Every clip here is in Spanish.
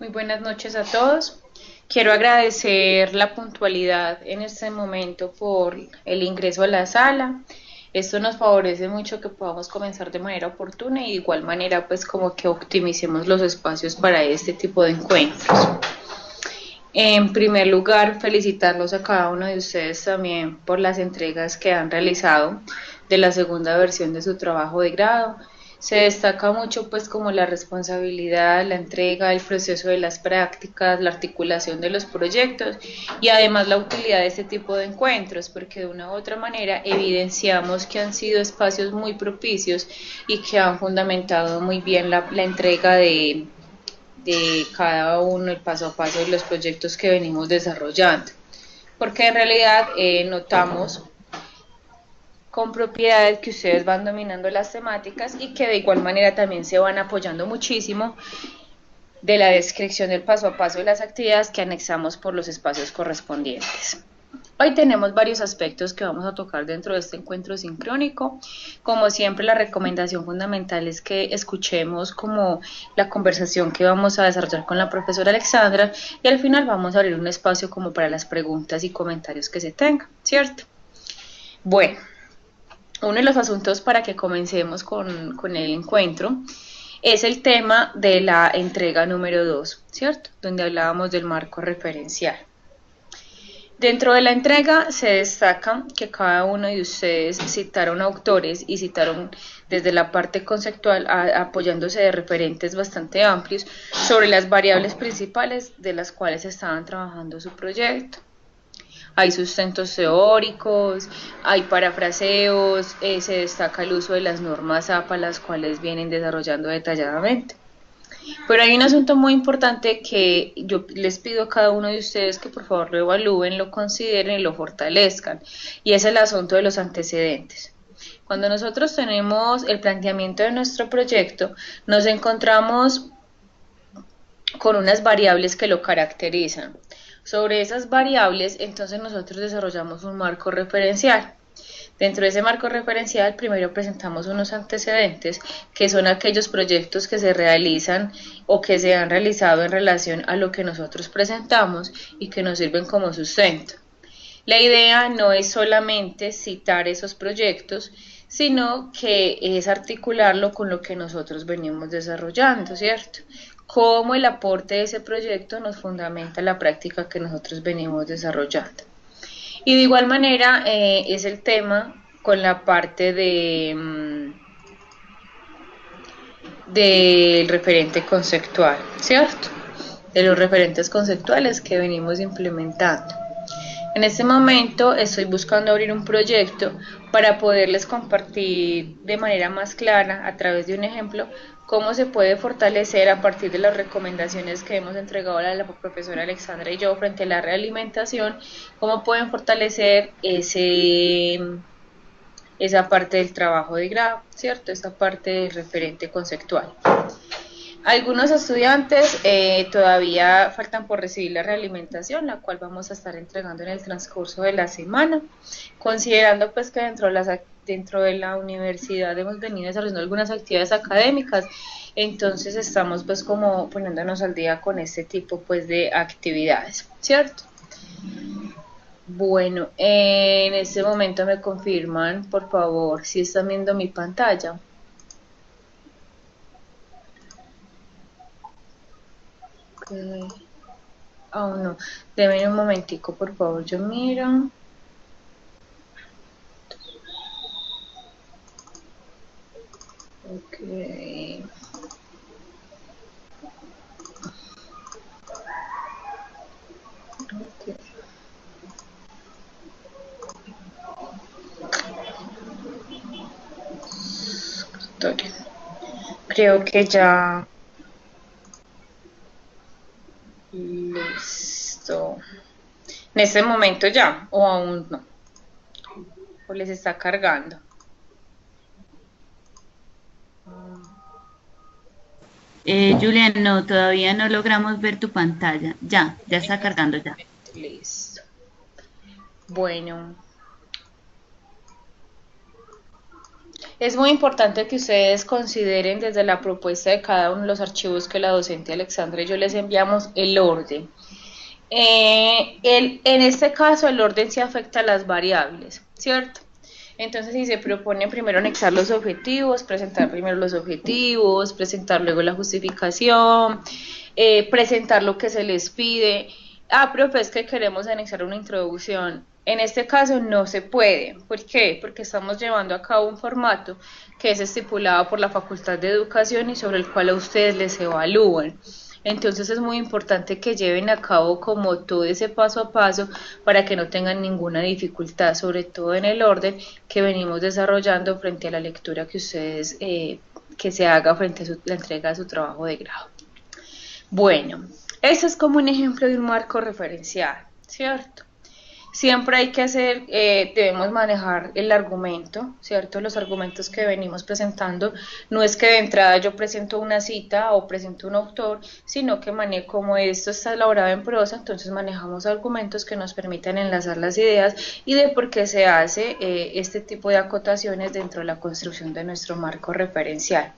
Muy buenas noches a todos. Quiero agradecer la puntualidad en este momento por el ingreso a la sala. Esto nos favorece mucho que podamos comenzar de manera oportuna y de igual manera pues como que optimicemos los espacios para este tipo de encuentros. En primer lugar, felicitarlos a cada uno de ustedes también por las entregas que han realizado de la segunda versión de su trabajo de grado. Se destaca mucho pues como la responsabilidad, la entrega, el proceso de las prácticas, la articulación de los proyectos y además la utilidad de este tipo de encuentros, porque de una u otra manera evidenciamos que han sido espacios muy propicios y que han fundamentado muy bien la entrega de cada uno, el paso a paso de los proyectos que venimos desarrollando. Porque en realidad notamos con propiedad que ustedes van dominando las temáticas y que de igual manera también se van apoyando muchísimo de la descripción del paso a paso de las actividades que anexamos por los espacios correspondientes. Hoy tenemos varios aspectos que vamos a tocar dentro de este encuentro sincrónico. Como siempre, la recomendación fundamental es que escuchemos como la conversación que vamos a desarrollar con la profesora Alexandra y al final vamos a abrir un espacio como para las preguntas y comentarios que se tengan, ¿cierto? Bueno, uno de los asuntos para que comencemos con el encuentro es el tema de la entrega número 2, ¿cierto? Donde hablábamos del marco referencial. Dentro de la entrega se destaca que cada uno de ustedes citaron autores y citaron desde la parte conceptual apoyándose de referentes bastante amplios sobre las variables principales de las cuales estaban trabajando su proyecto. Hay sustentos teóricos, hay parafraseos, se destaca el uso de las normas APA, las cuales vienen desarrollando detalladamente. Pero hay un asunto muy importante que yo les pido a cada uno de ustedes que por favor lo evalúen, lo consideren y lo fortalezcan, y es el asunto de los antecedentes. Cuando nosotros tenemos el planteamiento de nuestro proyecto, nos encontramos con unas variables que lo caracterizan. Sobre esas variables, entonces nosotros desarrollamos un marco referencial. Dentro de ese marco referencial, primero presentamos unos antecedentes, que son aquellos proyectos que se realizan o que se han realizado en relación a lo que nosotros presentamos y que nos sirven como sustento. La idea no es solamente citar esos proyectos, sino que es articularlo con lo que nosotros venimos desarrollando, ¿cierto? Cómo el aporte de ese proyecto nos fundamenta la práctica que nosotros venimos desarrollando. Y de igual manera es el tema con la parte del referente conceptual, ¿cierto? De los referentes conceptuales que venimos implementando. En este momento estoy buscando abrir un proyecto para poderles compartir de manera más clara, a través de un ejemplo, cómo se puede fortalecer a partir de las recomendaciones que hemos entregado a la profesora Alexandra y yo frente a la realimentación, cómo pueden fortalecer esa parte del trabajo de grado, ¿cierto? Esa parte del referente conceptual. Algunos estudiantes todavía faltan por recibir la realimentación, la cual vamos a estar entregando en el transcurso de la semana, considerando pues que dentro de la universidad hemos venido desarrollando algunas actividades académicas, entonces estamos pues como poniéndonos al día con este tipo pues de actividades, ¿cierto? Bueno, en este momento me confirman, por favor, si están viendo mi pantalla. Okay. Aún no. Deme un momentico, por favor, yo miro. Ok. Okay. Creo que ya. Listo. En este momento ya, o aún no. O les está cargando. Julian, no, todavía no logramos ver tu pantalla. Ya está cargando ya. Listo. Bueno. Es muy importante que ustedes consideren desde la propuesta de cada uno de los archivos que la docente Alexandra y yo les enviamos el orden. En este caso el orden sí afecta a las variables, ¿cierto? Entonces si se propone primero anexar los objetivos, presentar primero los objetivos, presentar luego la justificación, presentar lo que se les pide. Pero pues que queremos anexar una introducción. En este caso no se puede. ¿Por qué? Porque estamos llevando a cabo un formato que es estipulado por la Facultad de Educación y sobre el cual a ustedes les evalúan. Entonces es muy importante que lleven a cabo como todo ese paso a paso para que no tengan ninguna dificultad, sobre todo en el orden que venimos desarrollando frente a la lectura que ustedes, que se haga frente a la entrega de su trabajo de grado. Bueno, eso es como un ejemplo de un marco referencial, ¿cierto? Siempre hay que hacer, debemos manejar el argumento, ¿cierto? Los argumentos que venimos presentando, no es que de entrada yo presento una cita o presento un autor, sino que como esto está elaborado en prosa, entonces manejamos argumentos que nos permitan enlazar las ideas y de por qué se hace este tipo de acotaciones dentro de la construcción de nuestro marco referencial.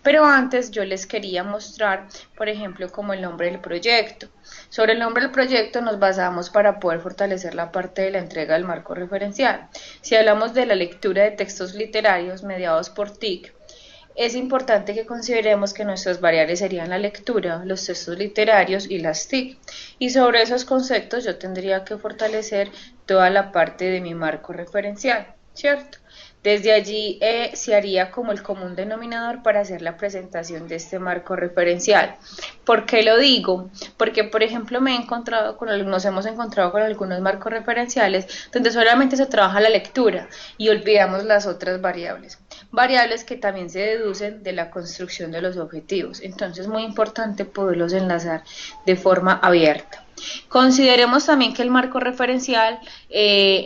Pero antes yo les quería mostrar, por ejemplo, como el nombre del proyecto. Sobre el nombre del proyecto nos basamos para poder fortalecer la parte de la entrega del marco referencial. Si hablamos de la lectura de textos literarios mediados por TIC, es importante que consideremos que nuestras variables serían la lectura, los textos literarios y las TIC. Y sobre esos conceptos yo tendría que fortalecer toda la parte de mi marco referencial, ¿cierto? Desde allí se haría como el común denominador para hacer la presentación de este marco referencial. ¿Por qué lo digo? Porque, por ejemplo, nos hemos encontrado con algunos marcos referenciales donde solamente se trabaja la lectura y olvidamos las otras variables. Variables que también se deducen de la construcción de los objetivos. Entonces es muy importante poderlos enlazar de forma abierta. Consideremos también que el marco referencial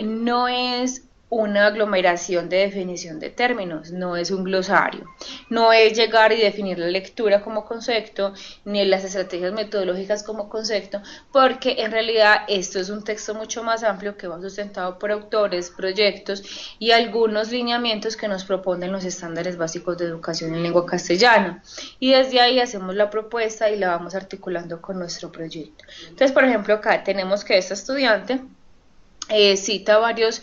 no es una aglomeración de definición de términos, no es un glosario, no es llegar y definir la lectura como concepto, ni las estrategias metodológicas como concepto, porque en realidad esto es un texto mucho más amplio que va sustentado por autores, proyectos y algunos lineamientos que nos proponen los estándares básicos de educación en lengua castellana, y desde ahí hacemos la propuesta y la vamos articulando con nuestro proyecto. Entonces, por ejemplo, acá tenemos que esta estudiante cita varios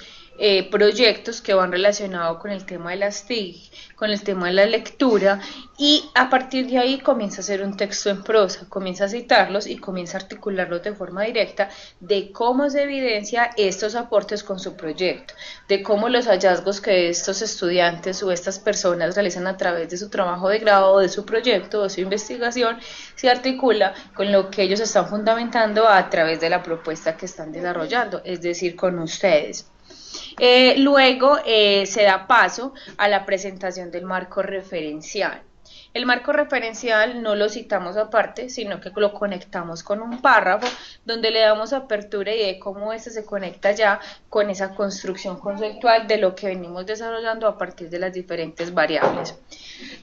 proyectos que van relacionados con el tema de las TIC, con el tema de la lectura, y a partir de ahí comienza a hacer un texto en prosa, comienza a citarlos y comienza a articularlos de forma directa de cómo se evidencia estos aportes con su proyecto, de cómo los hallazgos que estos estudiantes o estas personas realizan a través de su trabajo de grado o de su proyecto o de su investigación se articula con lo que ellos están fundamentando a través de la propuesta que están desarrollando, es decir, con ustedes. Luego se da paso a la presentación del marco referencial. El marco referencial no lo citamos aparte, sino que lo conectamos con un párrafo donde le damos apertura y de cómo este se conecta ya con esa construcción conceptual de lo que venimos desarrollando a partir de las diferentes variables.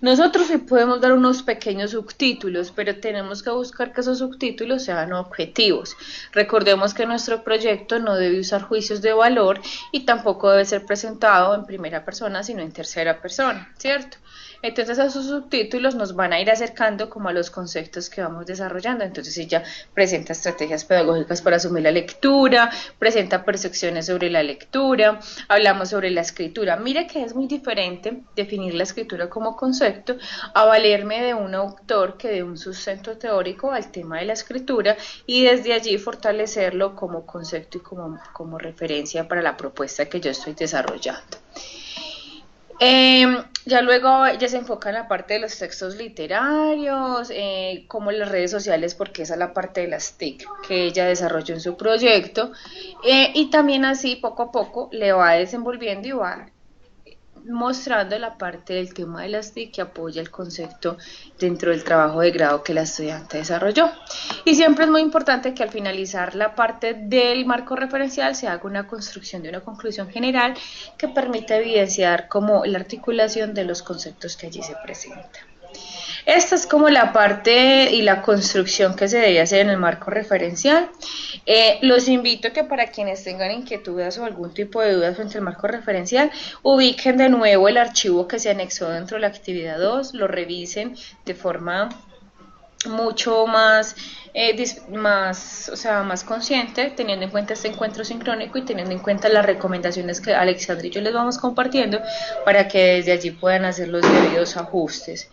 Nosotros sí podemos dar unos pequeños subtítulos, pero tenemos que buscar que esos subtítulos sean objetivos. Recordemos que nuestro proyecto no debe usar juicios de valor y tampoco debe ser presentado en primera persona, sino en tercera persona, ¿cierto? Entonces esos subtítulos nos van a ir acercando como a los conceptos que vamos desarrollando. Entonces ella presenta estrategias pedagógicas para asumir la lectura, presenta percepciones sobre la lectura, hablamos sobre la escritura. Mire que es muy diferente definir la escritura como concepto a valerme de un autor que dé un sustento teórico al tema de la escritura y desde allí fortalecerlo como concepto y como referencia para la propuesta que yo estoy desarrollando. Ya luego ella se enfoca en la parte de los textos literarios, como las redes sociales, porque esa es la parte de las TIC que ella desarrolló en su proyecto, y también así poco a poco le va desenvolviendo y va mostrando la parte del tema de las TIC que apoya el concepto dentro del trabajo de grado que la estudiante desarrolló. Y siempre es muy importante que al finalizar la parte del marco referencial se haga una construcción de una conclusión general que permita evidenciar como la articulación de los conceptos que allí se presentan. Esta es como la parte y la construcción que se debe hacer en el marco referencial. Los invito a que para quienes tengan inquietudes o algún tipo de dudas frente al marco referencial, ubiquen de nuevo el archivo que se anexó dentro de la actividad 2, lo revisen de forma mucho más, más consciente, teniendo en cuenta este encuentro sincrónico y teniendo en cuenta las recomendaciones que Alexandra y yo les vamos compartiendo para que desde allí puedan hacer los debidos ajustes.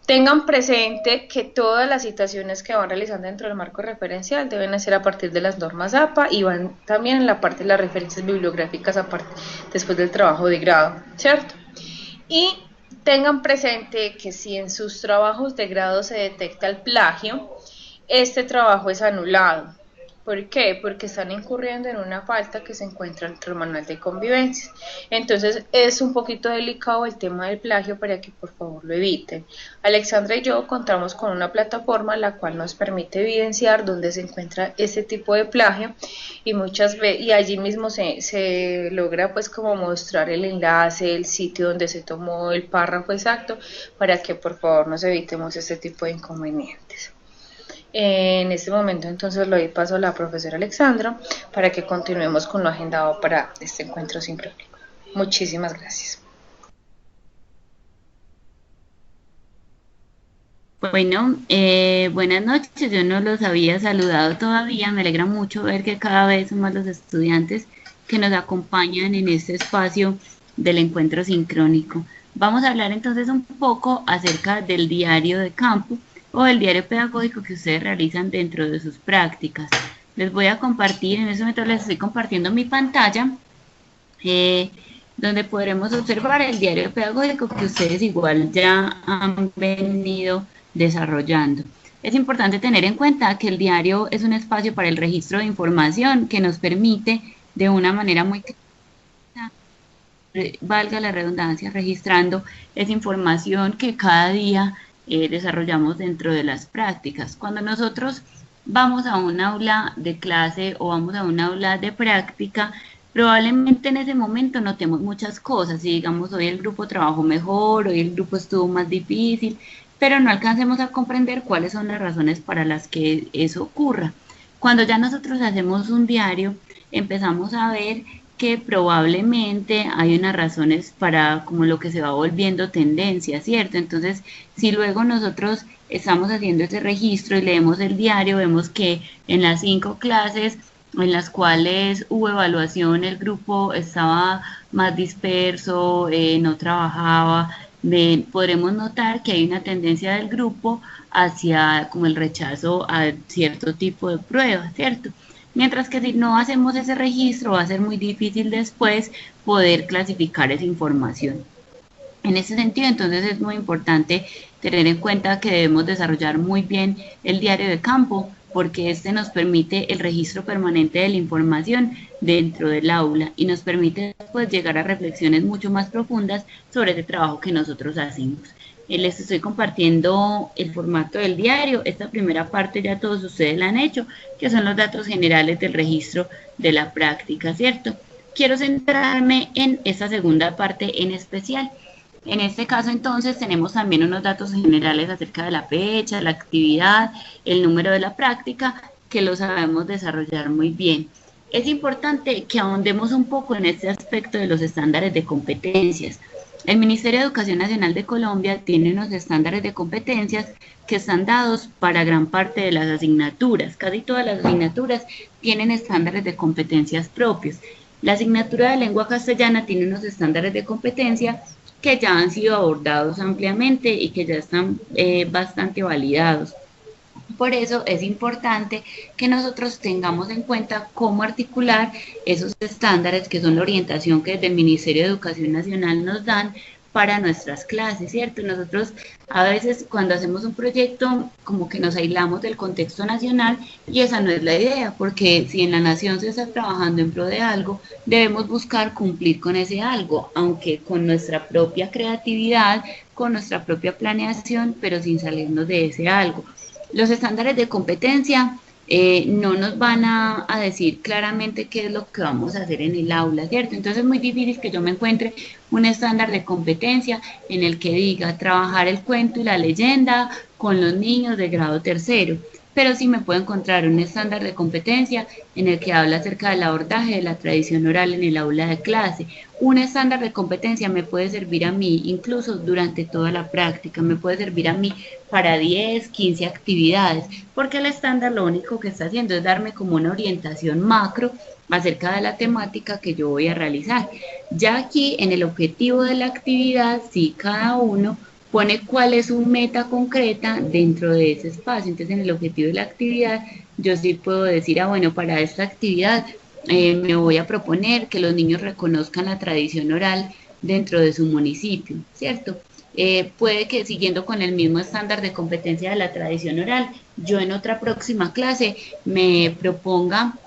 Tengan presente que todas las citaciones que van realizando dentro del marco referencial deben ser a partir de las normas APA y van también en la parte de las referencias bibliográficas después del trabajo de grado, ¿cierto? Y tengan presente que si en sus trabajos de grado se detecta el plagio, este trabajo es anulado. ¿Por qué? Porque están incurriendo en una falta que se encuentra dentro del manual de convivencia. Entonces es un poquito delicado el tema del plagio para que por favor lo eviten. Alexandra y yo contamos con una plataforma la cual nos permite evidenciar dónde se encuentra ese tipo de plagio y allí mismo se logra pues como mostrar el enlace, el sitio donde se tomó el párrafo exacto para que por favor nos evitemos este tipo de inconvenientes. En este momento entonces le doy paso a la profesora Alexandra para que continuemos con lo agendado para este encuentro sincrónico. Muchísimas gracias. Bueno, buenas noches, yo no los había saludado todavía, me alegra mucho ver que cada vez son más los estudiantes que nos acompañan en este espacio del encuentro sincrónico. Vamos a hablar entonces un poco acerca del diario de campo o el diario pedagógico que ustedes realizan dentro de sus prácticas. Les voy a compartir, en este momento les estoy compartiendo mi pantalla, donde podremos observar el diario pedagógico que ustedes igual ya han venido desarrollando. Es importante tener en cuenta que el diario es un espacio para el registro de información que nos permite de una manera muy valga la redundancia, registrando esa información que cada día desarrollamos dentro de las prácticas. Cuando nosotros vamos a un aula de clase o vamos a un aula de práctica, probablemente en ese momento notemos muchas cosas, y digamos hoy el grupo trabajó mejor, hoy el grupo estuvo más difícil, pero no alcancemos a comprender cuáles son las razones para las que eso ocurra. Cuando ya nosotros hacemos un diario, empezamos a ver que probablemente hay unas razones para como lo que se va volviendo tendencia, ¿cierto? Entonces, si luego nosotros estamos haciendo ese registro y leemos el diario, vemos que en las 5 clases en las cuales hubo evaluación, el grupo estaba más disperso, no trabajaba, podremos notar que hay una tendencia del grupo hacia como el rechazo a cierto tipo de pruebas, ¿cierto? Mientras que si no hacemos ese registro va a ser muy difícil después poder clasificar esa información. En ese sentido, entonces es muy importante tener en cuenta que debemos desarrollar muy bien el diario de campo, porque este nos permite el registro permanente de la información dentro del aula y nos permite después llegar a reflexiones mucho más profundas sobre ese trabajo que nosotros hacemos. Les estoy compartiendo el formato del diario. Esta primera parte ya todos ustedes la han hecho, que son los datos generales del registro de la práctica, ¿cierto? Quiero centrarme en esta segunda parte en especial. En este caso, entonces, tenemos también unos datos generales acerca de la fecha, la actividad, el número de la práctica, que lo sabemos desarrollar muy bien. Es importante que ahondemos un poco en este aspecto de los estándares de competencias. El Ministerio de Educación Nacional de Colombia tiene unos estándares de competencias que están dados para gran parte de las asignaturas. Casi todas las asignaturas tienen estándares de competencias propios. La asignatura de lengua castellana tiene unos estándares de competencia que ya han sido abordados ampliamente y que ya están bastante validados. Por eso es importante que nosotros tengamos en cuenta cómo articular esos estándares que son la orientación que desde el Ministerio de Educación Nacional nos dan para nuestras clases, ¿cierto? Nosotros a veces cuando hacemos un proyecto como que nos aislamos del contexto nacional y esa no es la idea, porque si en la nación se está trabajando en pro de algo, debemos buscar cumplir con ese algo, aunque con nuestra propia creatividad, con nuestra propia planeación, pero sin salirnos de ese algo. Los estándares de competencia no nos van a decir claramente qué es lo que vamos a hacer en el aula, ¿cierto? Entonces es muy difícil que yo me encuentre un estándar de competencia en el que diga trabajar el cuento y la leyenda con los niños de grado tercero, pero sí me puedo encontrar un estándar de competencia en el que habla acerca del abordaje de la tradición oral en el aula de clase. Un estándar de competencia me puede servir a mí incluso durante toda la práctica, me puede servir a mí para 10, 15 actividades, porque el estándar lo único que está haciendo es darme como una orientación macro acerca de la temática que yo voy a realizar. Ya aquí en el objetivo de la actividad, sí, cada uno pone cuál es su meta concreta dentro de ese espacio. Entonces, en el objetivo de la actividad, yo sí puedo decir, bueno, para esta actividad me voy a proponer que los niños reconozcan la tradición oral dentro de su municipio, ¿cierto? Puede que siguiendo con el mismo estándar de competencia de la tradición oral, yo en otra próxima clase me proponga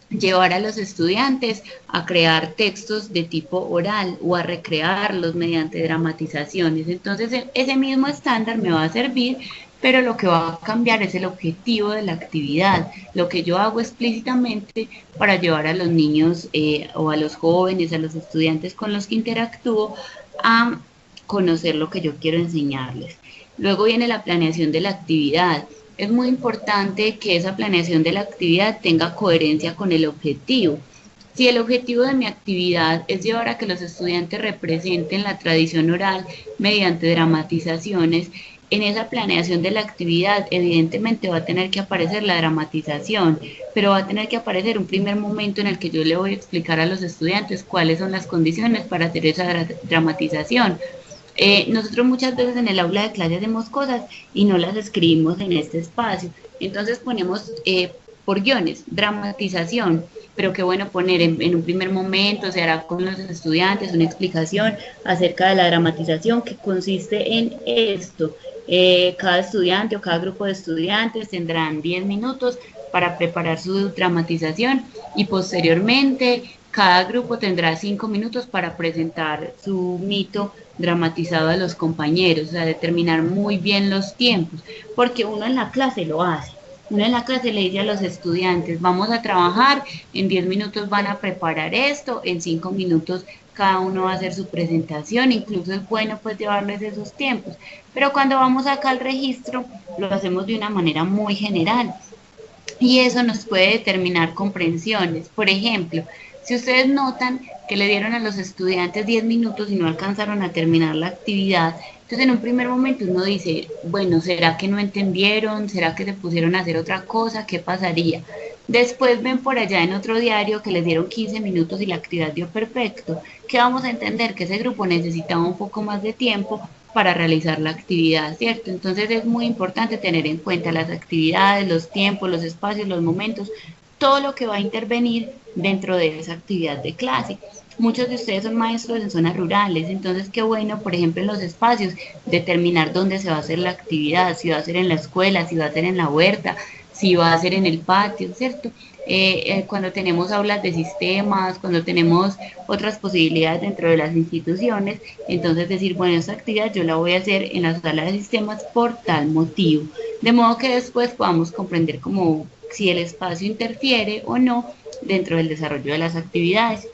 llevar a los estudiantes a crear textos de tipo oral o a recrearlos mediante dramatizaciones. Entonces, ese mismo estándar me va a servir, pero lo que va a cambiar es el objetivo de la actividad, lo que yo hago explícitamente para llevar a los niños o a los jóvenes, a los estudiantes con los que interactúo a conocer lo que yo quiero enseñarles. Luego viene la planeación de la actividad. Es muy importante que esa planeación de la actividad tenga coherencia con el objetivo. Si el objetivo de mi actividad es llevar a que los estudiantes representen la tradición oral mediante dramatizaciones, en esa planeación de la actividad evidentemente va a tener que aparecer la dramatización, pero va a tener que aparecer un primer momento en el que yo le voy a explicar a los estudiantes cuáles son las condiciones para hacer esa dramatización. Nosotros muchas veces en el aula de clase hacemos cosas y no las escribimos en este espacio. Entonces ponemos por guiones, dramatización, pero qué bueno poner en un primer momento, se hará con los estudiantes una explicación acerca de la dramatización que consiste en esto. Cada estudiante o cada grupo de estudiantes tendrán 10 minutos para preparar su dramatización y posteriormente cada grupo tendrá 5 minutos para presentar su mito dramatizado a los compañeros, o sea, determinar muy bien los tiempos, porque uno en la clase lo hace. Uno en la clase le dice a los estudiantes, vamos a trabajar, en 10 minutos van a preparar esto, en 5 minutos cada uno va a hacer su presentación, incluso es bueno pues llevarles esos tiempos, pero cuando vamos acá al registro lo hacemos de una manera muy general y eso nos puede determinar comprensiones. Por ejemplo, si ustedes notan que le dieron a los estudiantes 10 minutos y no alcanzaron a terminar la actividad, entonces en un primer momento uno dice, bueno, ¿será que no entendieron? ¿Será que se pusieron a hacer otra cosa? ¿Qué pasaría? Después ven por allá en otro diario que les dieron 15 minutos y la actividad dio perfecto, que vamos a entender que ese grupo necesitaba un poco más de tiempo para realizar la actividad, ¿cierto? Entonces es muy importante tener en cuenta las actividades, los tiempos, los espacios, los momentos, todo lo que va a intervenir dentro de esa actividad de clase. Muchos de ustedes son maestros en zonas rurales, entonces qué bueno, por ejemplo, en los espacios, determinar dónde se va a hacer la actividad, si va a ser en la escuela, si va a ser en la huerta, si va a ser en el patio, ¿cierto? Cuando tenemos aulas de sistemas, cuando tenemos otras posibilidades dentro de las instituciones, entonces decir, bueno, esta actividad yo la voy a hacer en la sala de sistemas por tal motivo, de modo que después podamos comprender como si el espacio interfiere o no dentro del desarrollo de las actividades.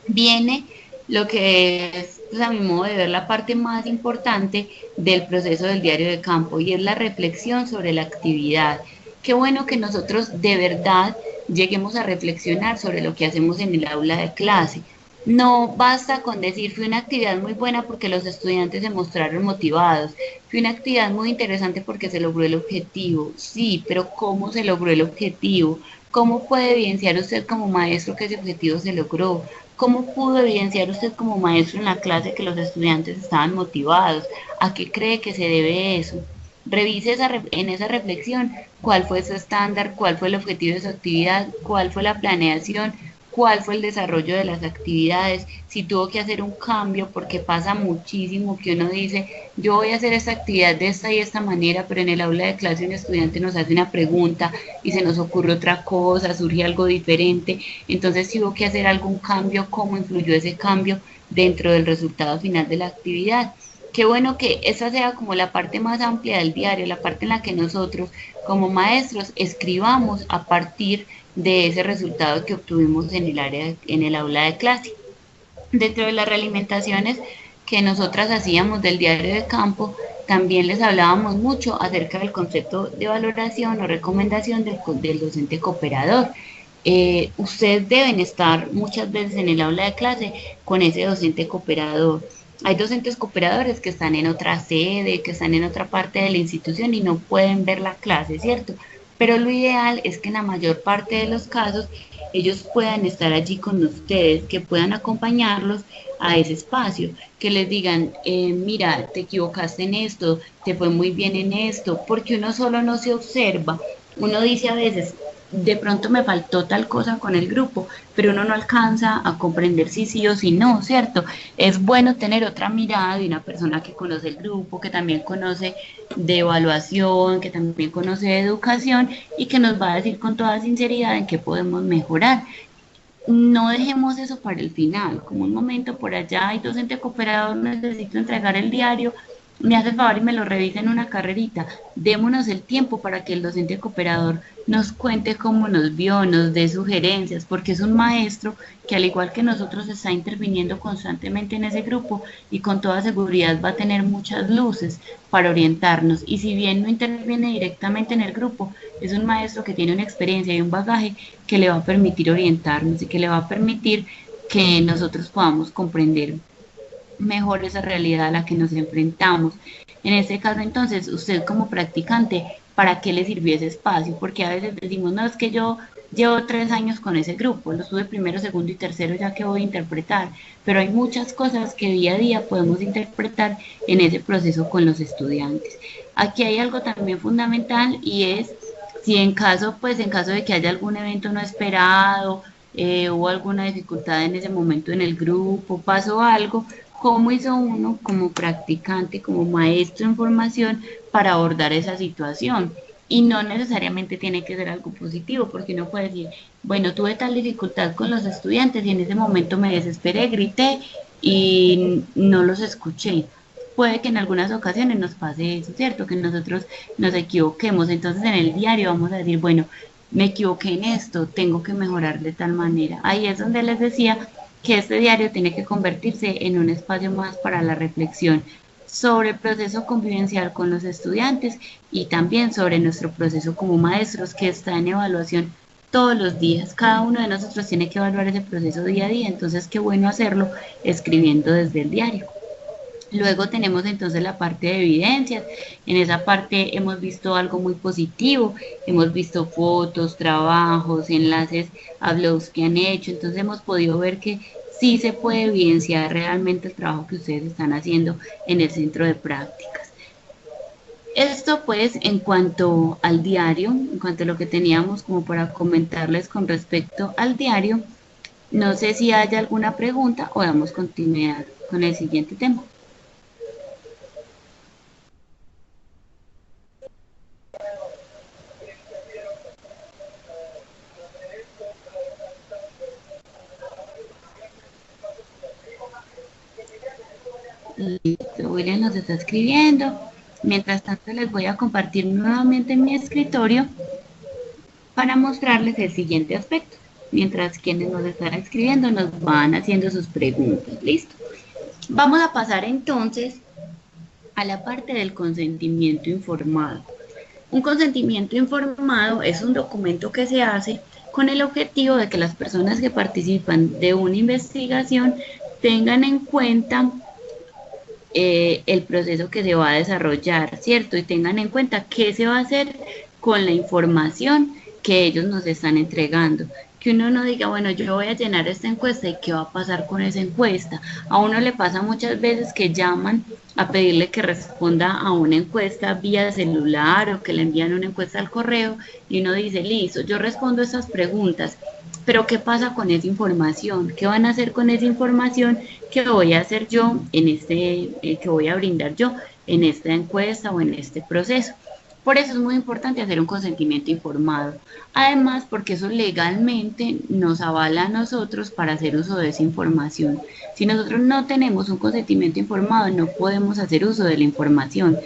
Viene lo que es, pues, a mi modo de ver, la parte más importante del proceso del diario de campo y es la reflexión sobre la actividad. Qué bueno que nosotros de verdad lleguemos a reflexionar sobre lo que hacemos en el aula de clase. No basta con decir fue una actividad muy buena porque los estudiantes se mostraron motivados, fue una actividad muy interesante porque se logró el objetivo. Sí, pero ¿cómo se logró el objetivo? ¿Cómo puede evidenciar usted como maestro que ese objetivo se logró? ¿Cómo pudo evidenciar usted como maestro en la clase que los estudiantes estaban motivados? ¿A qué cree que se debe eso? Revise en esa reflexión cuál fue su estándar, cuál fue el objetivo de su actividad, cuál fue la planeación, cuál fue el desarrollo de las actividades, si tuvo que hacer un cambio, porque pasa muchísimo que uno dice, yo voy a hacer esta actividad de esta y esta manera, pero en el aula de clase un estudiante nos hace una pregunta y se nos ocurre otra cosa, surge algo diferente, entonces si hubo que hacer algún cambio, cómo influyó ese cambio dentro del resultado final de la actividad. Qué bueno que esa sea como la parte más amplia del diario, la parte en la que nosotros como maestros escribamos a partir de ese resultado que obtuvimos en el área, en el aula de clase. Dentro de las realimentaciones que nosotras hacíamos del diario de campo, también les hablábamos mucho acerca del concepto de valoración o recomendación del docente cooperador. Ustedes deben estar muchas veces en el aula de clase con ese docente cooperador. Hay docentes cooperadores que están en otra sede, que están en otra parte de la institución y no pueden ver la clase, ¿cierto? Pero lo ideal es que en la mayor parte de los casos ellos puedan estar allí con ustedes, que puedan acompañarlos a ese espacio, que les digan, mira, te equivocaste en esto, te fue muy bien en esto, porque uno solo no se observa, uno dice a veces, de pronto me faltó tal cosa con el grupo, pero uno no alcanza a comprender si sí o si no, ¿cierto? Es bueno tener otra mirada de una persona que conoce el grupo, que también conoce de evaluación, que también conoce de educación y que nos va a decir con toda sinceridad en qué podemos mejorar. No dejemos eso para el final, como un momento por allá, hay docente cooperador, necesito entregar el diario, me hace el favor y me lo revisa en una carrerita. Démonos el tiempo para que el docente cooperador nos cuente cómo nos vio, nos dé sugerencias, porque es un maestro que al igual que nosotros está interviniendo constantemente en ese grupo y con toda seguridad va a tener muchas luces para orientarnos. Y si bien no interviene directamente en el grupo, es un maestro que tiene una experiencia y un bagaje que le va a permitir orientarnos y que le va a permitir que nosotros podamos comprender mejor esa realidad a la que nos enfrentamos. En este caso, entonces, usted como practicante, ¿para qué le sirvió ese espacio? Porque a veces decimos, no, es que yo llevo 3 años con ese grupo, lo estuve primero, segundo y tercero, ya que voy a interpretar, pero hay muchas cosas que día a día podemos interpretar en ese proceso con los estudiantes. Aquí hay algo también fundamental y es si en caso, pues en caso de que haya algún evento no esperado, hubo alguna dificultad en ese momento en el grupo, pasó algo, ¿cómo hizo uno como practicante, como maestro en formación para abordar esa situación? Y no necesariamente tiene que ser algo positivo, porque uno puede decir, bueno, tuve tal dificultad con los estudiantes y en ese momento me desesperé, grité y no los escuché. Puede que en algunas ocasiones nos pase eso, ¿cierto? Que nosotros nos equivoquemos. Entonces en el diario vamos a decir, bueno, me equivoqué en esto, tengo que mejorar de tal manera. Ahí es donde les decía que este diario tiene que convertirse en un espacio más para la reflexión sobre el proceso convivencial con los estudiantes y también sobre nuestro proceso como maestros que está en evaluación todos los días. Cada uno de nosotros tiene que evaluar ese proceso día a día, entonces qué bueno hacerlo escribiendo desde el diario. Luego tenemos entonces la parte de evidencias. En esa parte hemos visto algo muy positivo, hemos visto fotos, trabajos, enlaces a blogs que han hecho, entonces hemos podido ver que sí se puede evidenciar realmente el trabajo que ustedes están haciendo en el centro de prácticas. Esto pues en cuanto al diario, en cuanto a lo que teníamos como para comentarles con respecto al diario, no sé si hay alguna pregunta o damos continuidad con el siguiente tema. Listo, William nos está escribiendo. Mientras tanto, les voy a compartir nuevamente mi escritorio para mostrarles el siguiente aspecto. Mientras quienes nos están escribiendo nos van haciendo sus preguntas. Listo. Vamos a pasar entonces a la parte del consentimiento informado. Un consentimiento informado es un documento que se hace con el objetivo de que las personas que participan de una investigación tengan en cuenta el proceso que se va a desarrollar, ¿cierto? Y tengan en cuenta qué se va a hacer con la información que ellos nos están entregando. Que uno no diga, bueno, yo voy a llenar esta encuesta y qué va a pasar con esa encuesta. A uno le pasa muchas veces que llaman a pedirle que responda a una encuesta vía celular o que le envían una encuesta al correo y uno dice, listo, yo respondo esas preguntas, pero ¿qué pasa con esa información? ¿Qué van a hacer con esa información que voy a hacer yo en que voy a brindar yo en esta encuesta o en este proceso? Por eso es muy importante hacer un consentimiento informado. Además, porque eso legalmente nos avala a nosotros para hacer uso de esa información. Si nosotros no tenemos un consentimiento informado, no podemos hacer uso de la información.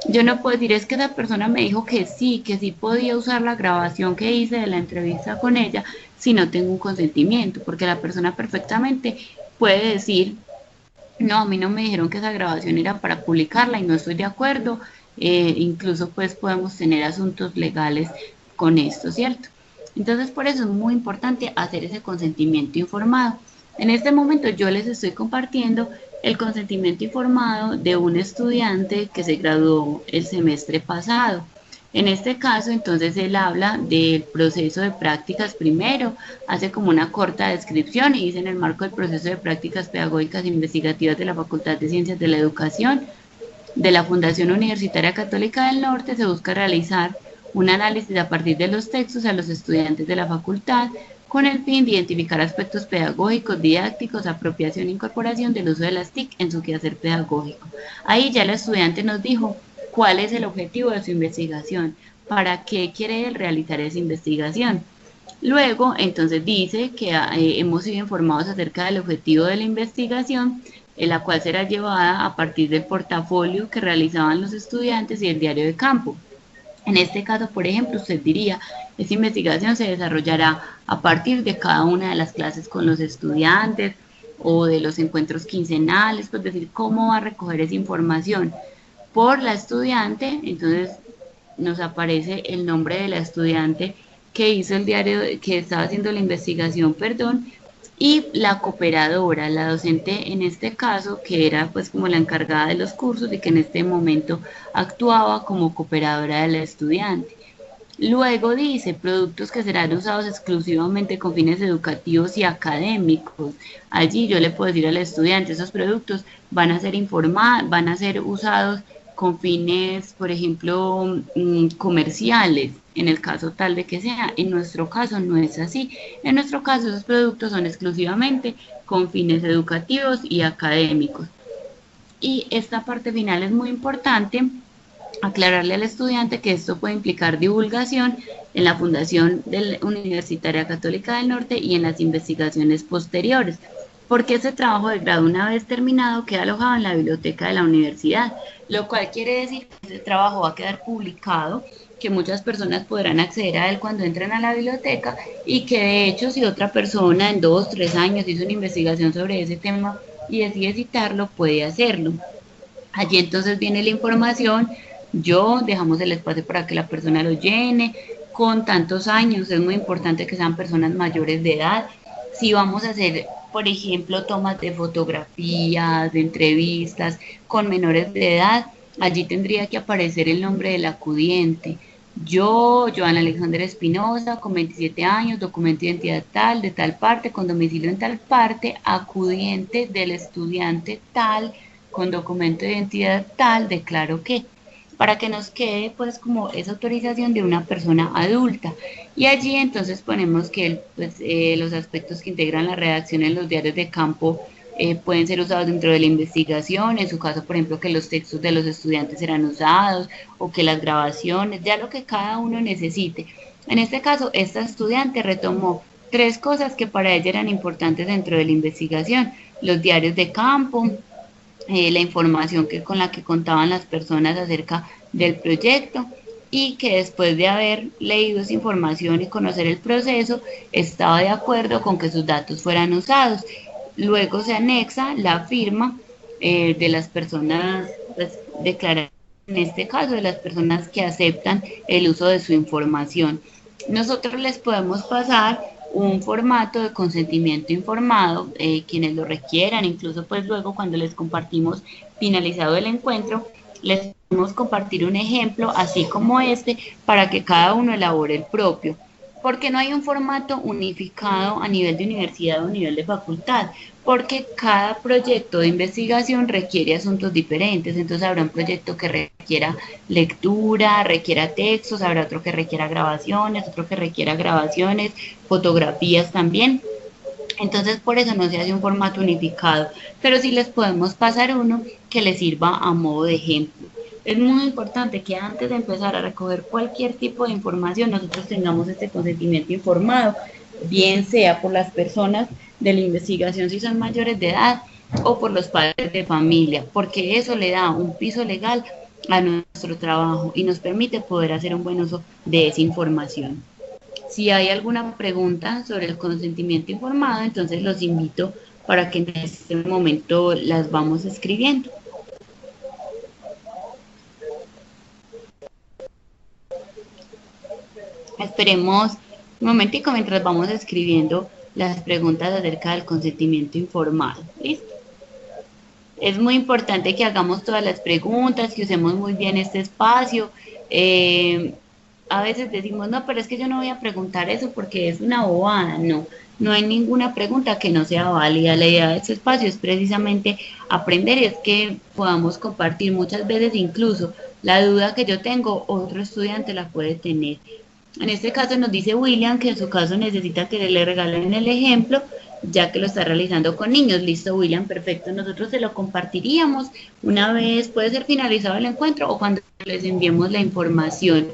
Yo no puedo decir, es que esa persona me dijo que sí podía usar la grabación que hice de la entrevista con ella si no tengo un consentimiento, porque la persona perfectamente puede decir, no, a mí no me dijeron que esa grabación era para publicarla y no estoy de acuerdo. Incluso pues podemos tener asuntos legales con esto, ¿cierto? Entonces por eso es muy importante hacer ese consentimiento informado. En este momento yo les estoy compartiendo el consentimiento informado de un estudiante que se graduó el semestre pasado. En este caso, entonces, él habla del proceso de prácticas primero, hace como una corta descripción y dice: en el marco del proceso de prácticas pedagógicas e investigativas de la Facultad de Ciencias de la Educación de la Fundación Universitaria Católica del Norte, se busca realizar un análisis a partir de los textos a los estudiantes de la facultad con el fin de identificar aspectos pedagógicos, didácticos, apropiación e incorporación del uso de las TIC en su quehacer pedagógico. Ahí ya el estudiante nos dijo cuál es el objetivo de su investigación, para qué quiere realizar esa investigación. Luego, entonces dice que hemos sido informados acerca del objetivo de la investigación, en la cual será llevada a partir del portafolio que realizaban los estudiantes y el diario de campo. En este caso, por ejemplo, usted diría, esta investigación se desarrollará a partir de cada una de las clases con los estudiantes o de los encuentros quincenales, pues decir, cómo va a recoger esa información por la estudiante. Entonces nos aparece el nombre de la estudiante que hizo el diario, que estaba haciendo la investigación, perdón, y la cooperadora, la docente en este caso, que era pues como la encargada de los cursos y que en este momento actuaba como cooperadora de la estudiante. Luego dice, productos que serán usados exclusivamente con fines educativos y académicos. Allí yo le puedo decir al estudiante, esos productos van a ser van a ser usados con fines, por ejemplo, comerciales, en el caso tal de que sea. En nuestro caso no es así. En nuestro caso esos productos son exclusivamente con fines educativos y académicos. Y esta parte final es muy importante, aclararle al estudiante que esto puede implicar divulgación en la Fundación Universitaria Católica del Norte y en las investigaciones posteriores, porque ese trabajo de grado, una vez terminado, queda alojado en la biblioteca de la universidad, lo cual quiere decir que ese trabajo va a quedar publicado, que muchas personas podrán acceder a él cuando entren a la biblioteca, y que de hecho si otra persona en 2, 3 años hizo una investigación sobre ese tema y decide citarlo, puede hacerlo. Allí entonces viene la información, dejamos el espacio para que la persona lo llene, con tantos años. Es muy importante que sean personas mayores de edad. Si vamos a hacer, por ejemplo, tomas de fotografías, de entrevistas con menores de edad, allí tendría que aparecer el nombre del acudiente. Joana Alexander Espinosa, con 27 años, documento de identidad tal, de tal parte, con domicilio en tal parte, acudiente del estudiante tal, con documento de identidad tal, declaro que, para que nos quede pues como esa autorización de una persona adulta. Y allí entonces ponemos que los aspectos que integran la redacción en los diarios de campo pueden ser usados dentro de la investigación, en su caso, por ejemplo, que los textos de los estudiantes serán usados, o que las grabaciones, ya lo que cada uno necesite. En este caso, esta estudiante retomó 3 cosas que para ella eran importantes dentro de la investigación: los diarios de campo, la información con la que contaban las personas acerca del proyecto, y que después de haber leído esa información y conocer el proceso, estaba de acuerdo con que sus datos fueran usados. Luego se anexa la firma de las personas pues, declaradas, en este caso de las personas que aceptan el uso de su información. Nosotros les podemos pasar un formato de consentimiento informado, quienes lo requieran, incluso pues luego cuando les compartimos finalizado el encuentro, les podemos compartir un ejemplo así como este para que cada uno elabore el propio. Porque no hay un formato unificado a nivel de universidad o a nivel de facultad, porque cada proyecto de investigación requiere asuntos diferentes. Entonces habrá un proyecto que requiera lectura, requiera textos, habrá otro que requiera grabaciones, otro que requiera grabaciones, fotografías también. Entonces por eso no se hace un formato unificado, pero sí les podemos pasar uno que les sirva a modo de ejemplo. Es muy importante que antes de empezar a recoger cualquier tipo de información, nosotros tengamos este consentimiento informado, bien sea por las personas de la investigación si son mayores de edad o por los padres de familia, porque eso le da un piso legal a nuestro trabajo y nos permite poder hacer un buen uso de esa información. Si hay alguna pregunta sobre el consentimiento informado, entonces los invito para que en este momento las vamos escribiendo. Esperemos un momentico mientras vamos escribiendo las preguntas acerca del consentimiento informado. ¿Listo? Es muy importante que hagamos todas las preguntas, que usemos muy bien este espacio. A veces decimos, no, pero es que yo no voy a preguntar eso porque es una bobada. No, no hay ninguna pregunta que no sea válida. La idea de este espacio es precisamente aprender y es que podamos compartir muchas veces incluso la duda que yo tengo, otro estudiante la puede tener. En este caso nos dice William que en su caso necesita que le regalen el ejemplo, ya que lo está realizando con niños. Listo, William, perfecto. Nosotros se lo compartiríamos una vez, puede ser finalizado el encuentro o cuando les enviemos la información.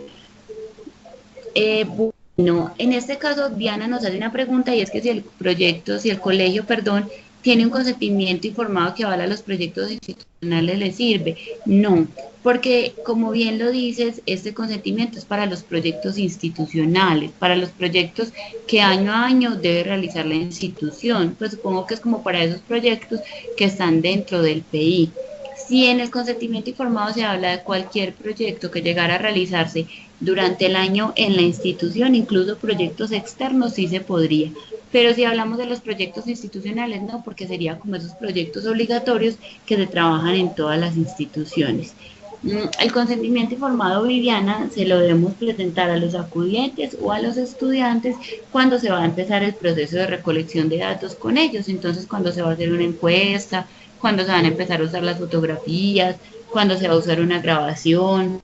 Bueno, en este caso Diana nos hace una pregunta y es que si el proyecto, si el colegio, perdón, tiene un consentimiento informado que avala los proyectos institucionales, ¿le sirve? No, porque como bien lo dices, este consentimiento es para los proyectos institucionales, para los proyectos que año a año debe realizar la institución. Pues supongo que es como para esos proyectos que están dentro del PI. Si en el consentimiento informado se habla de cualquier proyecto que llegara a realizarse durante el año en la institución, incluso proyectos externos, sí se podría. Pero si hablamos de los proyectos institucionales, no, porque sería como esos proyectos obligatorios que se trabajan en todas las instituciones. El consentimiento informado, Viviana, se lo debemos presentar a los acudientes o a los estudiantes cuando se va a empezar el proceso de recolección de datos con ellos. Entonces, cuando se va a hacer una encuesta, cuando se van a empezar a usar las fotografías, cuando se va a usar una grabación.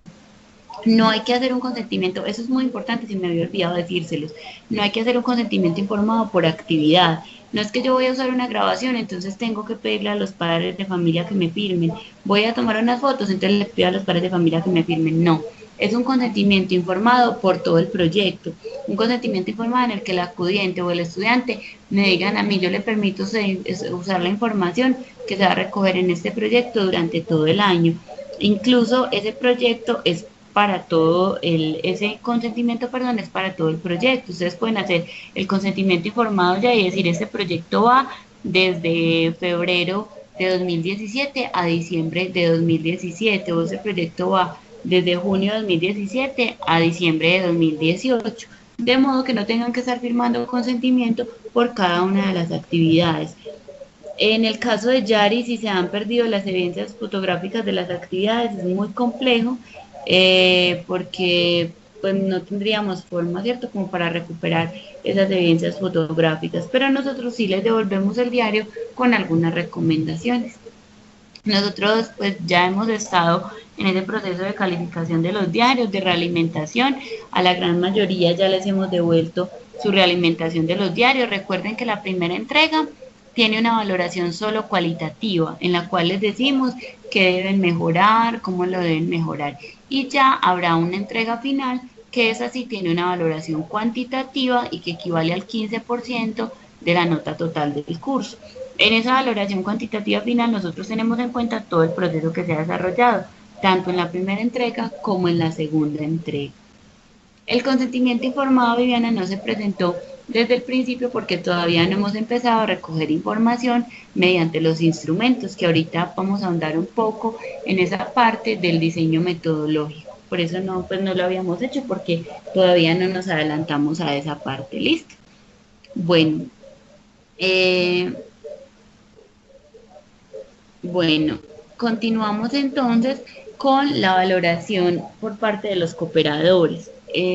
No hay que hacer un consentimiento, eso es muy importante, si me había olvidado decírselos, no hay que hacer un consentimiento informado por actividad. No es que yo voy a usar una grabación, entonces tengo que pedirle a los padres de familia que me firmen. Voy a tomar unas fotos, entonces le pido a los padres de familia que me firmen. No, es un consentimiento informado por todo el proyecto. Un consentimiento informado en el que el acudiente o el estudiante me digan a mí, yo le permito usar la información que se va a recoger en este proyecto durante todo el año. Incluso ese proyecto es para todo ese consentimiento, perdón, es para todo el proyecto. Ustedes pueden hacer el consentimiento informado ya y decir, este proyecto va desde febrero de 2017 a diciembre de 2017, o ese proyecto va desde junio de 2017 a diciembre de 2018, de modo que no tengan que estar firmando consentimiento por cada una de las actividades. En el caso de Yari, si se han perdido las evidencias fotográficas de las actividades, es muy complejo porque pues no tendríamos forma, ¿cierto?, como para recuperar esas evidencias fotográficas, pero nosotros sí les devolvemos el diario con algunas recomendaciones. Nosotros pues ya hemos estado en ese proceso de calificación de los diarios, de realimentación. A la gran mayoría ya les hemos devuelto su realimentación de los diarios. Recuerden que la primera entrega tiene una valoración solo cualitativa, en la cual les decimos qué deben mejorar, cómo lo deben mejorar. Y ya habrá una entrega final que esa sí tiene una valoración cuantitativa y que equivale al 15% de la nota total del curso. En esa valoración cuantitativa final nosotros tenemos en cuenta todo el proceso que se ha desarrollado, tanto en la primera entrega como en la segunda entrega. El consentimiento informado, Viviana, no se presentó desde el principio porque todavía no hemos empezado a recoger información mediante los instrumentos, que ahorita vamos a ahondar un poco en esa parte del diseño metodológico. Por eso no, pues no lo habíamos hecho porque todavía no nos adelantamos a esa parte. ¿Listo? Bueno, bueno, continuamos entonces con la valoración por parte de los cooperadores.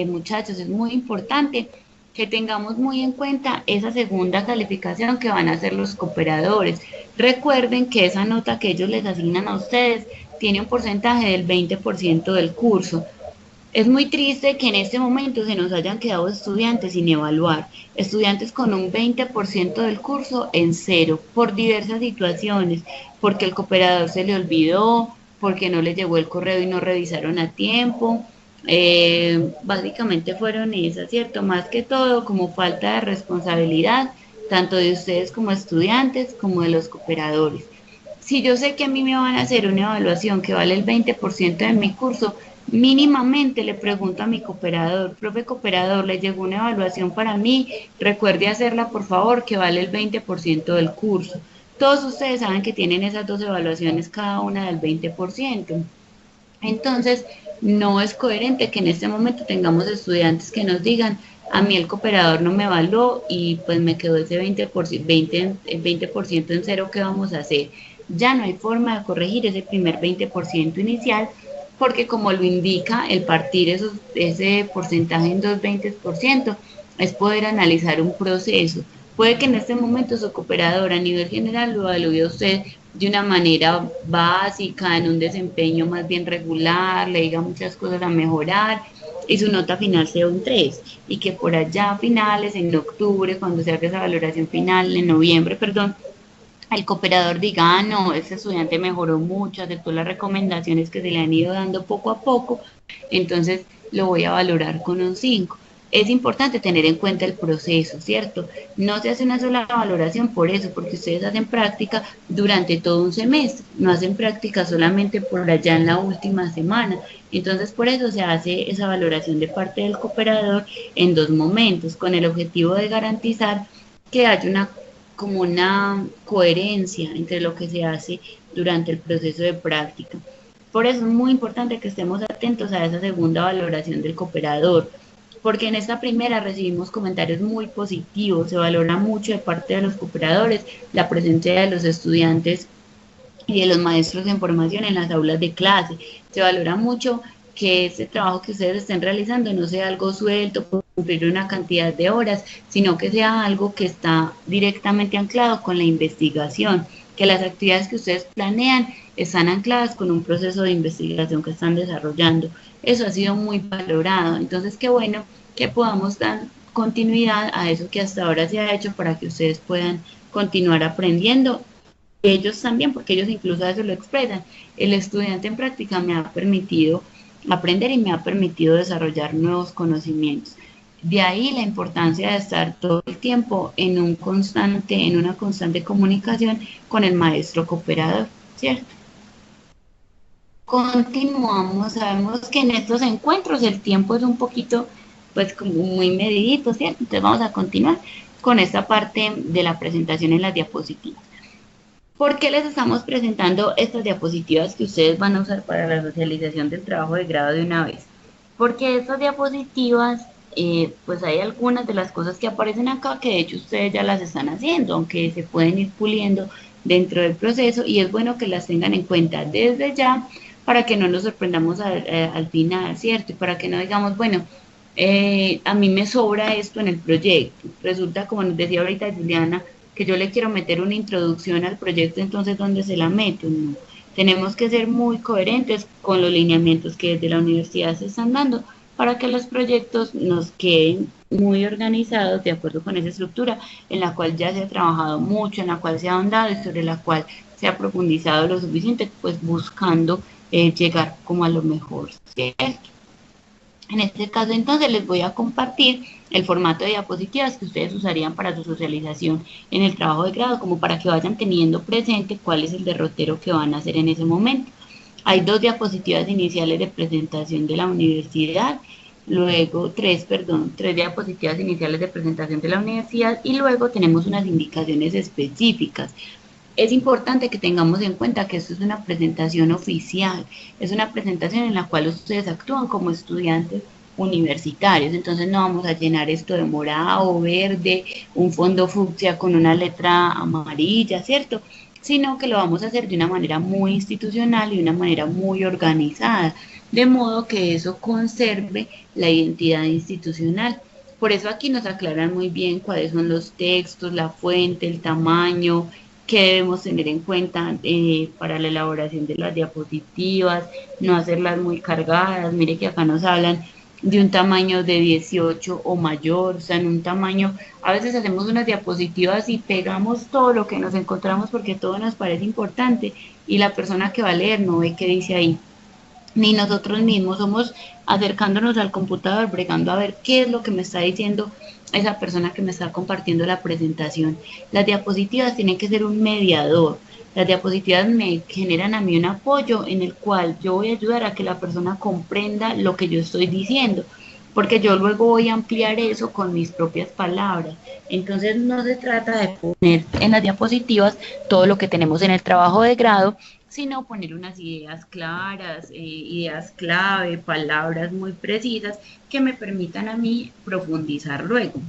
Muchachos, es muy importante que tengamos muy en cuenta esa segunda calificación que van a hacer los cooperadores. Recuerden que esa nota que ellos les asignan a ustedes tiene un porcentaje del 20% del curso. Es muy triste que en este momento se nos hayan quedado estudiantes sin evaluar, estudiantes con un 20% del curso en cero, por diversas situaciones, porque el cooperador se le olvidó, porque no les llegó el correo y no revisaron a tiempo. Básicamente fueron esas, ¿cierto? Más que todo como falta de responsabilidad, tanto de ustedes como estudiantes, como de los cooperadores. Si yo sé que a mí me van a hacer una evaluación que vale el 20% de mi curso, mínimamente le pregunto a mi cooperador, profe cooperador, le llegó una evaluación para mí, recuerde hacerla por favor, que vale el 20% del curso. Todos ustedes saben que tienen esas dos evaluaciones, cada una del 20%. Entonces, no es coherente que en este momento tengamos estudiantes que nos digan, a mí el cooperador no me evaluó y pues me quedó ese 20% en cero, ¿qué vamos a hacer? Ya no hay forma de corregir ese primer 20% inicial, porque como lo indica el partir ese porcentaje en dos 20%, es poder analizar un proceso. Puede que en este momento su cooperador a nivel general lo evalúe a usted de una manera básica, en un desempeño más bien regular, le diga muchas cosas a mejorar y su nota final sea un 3 y que por allá a finales, en octubre, cuando se haga esa valoración final, en noviembre, perdón, el cooperador diga, ah, no, ese estudiante mejoró mucho, aceptó las recomendaciones que se le han ido dando poco a poco, entonces lo voy a valorar con un 5. Es importante tener en cuenta el proceso, ¿cierto? No se hace una sola valoración por eso, porque ustedes hacen práctica durante todo un semestre, no hacen práctica solamente por allá en la última semana. Entonces, por eso se hace esa valoración de parte del cooperador en dos momentos, con el objetivo de garantizar que haya como una coherencia entre lo que se hace durante el proceso de práctica. Por eso es muy importante que estemos atentos a esa segunda valoración del cooperador, porque en esta primera recibimos comentarios muy positivos, se valora mucho de parte de los cooperadores la presencia de los estudiantes y de los maestros en formación en las aulas de clase. Se valora mucho que este trabajo que ustedes estén realizando no sea algo suelto por cumplir una cantidad de horas, sino que sea algo que está directamente anclado con la investigación, que las actividades que ustedes planean están ancladas con un proceso de investigación que están desarrollando. Eso ha sido muy valorado. Entonces, qué bueno que podamos dar continuidad a eso que hasta ahora se ha hecho para que ustedes puedan continuar aprendiendo ellos también, porque ellos incluso a eso lo expresan. El estudiante en práctica me ha permitido aprender y me ha permitido desarrollar nuevos conocimientos. De ahí la importancia de estar todo el tiempo en una constante comunicación con el maestro cooperador, ¿cierto? Continuamos, sabemos que en estos encuentros el tiempo es un poquito, pues como muy medidito, ¿cierto? Entonces vamos a continuar con esta parte de la presentación en las diapositivas. ¿Por qué les estamos presentando estas diapositivas que ustedes van a usar para la socialización del trabajo de grado de una vez? Porque estas diapositivas, pues hay algunas de las cosas que aparecen acá que de hecho ustedes ya las están haciendo, aunque se pueden ir puliendo dentro del proceso y es bueno que las tengan en cuenta desde ya para que no nos sorprendamos al final, ¿cierto? Y para que no digamos, bueno, a mí me sobra esto en el proyecto. Resulta, como nos decía ahorita Juliana, que yo le quiero meter una introducción al proyecto, entonces ¿dónde se la meto? No. Tenemos que ser muy coherentes con los lineamientos que desde la universidad se están dando para que los proyectos nos queden muy organizados de acuerdo con esa estructura en la cual ya se ha trabajado mucho, en la cual se ha ahondado y sobre la cual se ha profundizado lo suficiente, pues buscando llegar como a lo mejor, ¿cierto? En este caso, entonces, les voy a compartir el formato de diapositivas que ustedes usarían para su socialización en el trabajo de grado, como para que vayan teniendo presente cuál es el derrotero que van a hacer en ese momento. Hay dos diapositivas iniciales de presentación de la universidad, luego tres diapositivas iniciales de presentación de la universidad y luego tenemos unas indicaciones específicas. Es importante que tengamos en cuenta que esto es una presentación oficial, es una presentación en la cual ustedes actúan como estudiantes universitarios, entonces no vamos a llenar esto de morado, verde, un fondo fucsia con una letra amarilla, ¿cierto? Sino que lo vamos a hacer de una manera muy institucional y de una manera muy organizada, de modo que eso conserve la identidad institucional. Por eso aquí nos aclaran muy bien cuáles son los textos, la fuente, el tamaño, qué debemos tener en cuenta para la elaboración de las diapositivas, no hacerlas muy cargadas. Mire que acá nos hablan de un tamaño de 18 o mayor, o sea, en un tamaño, a veces hacemos unas diapositivas y pegamos todo lo que nos encontramos porque todo nos parece importante y la persona que va a leer no ve qué dice ahí, ni nosotros mismos somos acercándonos al computador, bregando a ver qué es lo que me está diciendo esa persona que me está compartiendo la presentación. Las diapositivas tienen que ser un mediador. Las diapositivas me generan a mí un apoyo en el cual yo voy a ayudar a que la persona comprenda lo que yo estoy diciendo, porque yo luego voy a ampliar eso con mis propias palabras. Entonces no se trata de poner en las diapositivas todo lo que tenemos en el trabajo de grado, sino poner unas ideas claras, ideas clave, palabras muy precisas que me permitan a mí profundizar luego.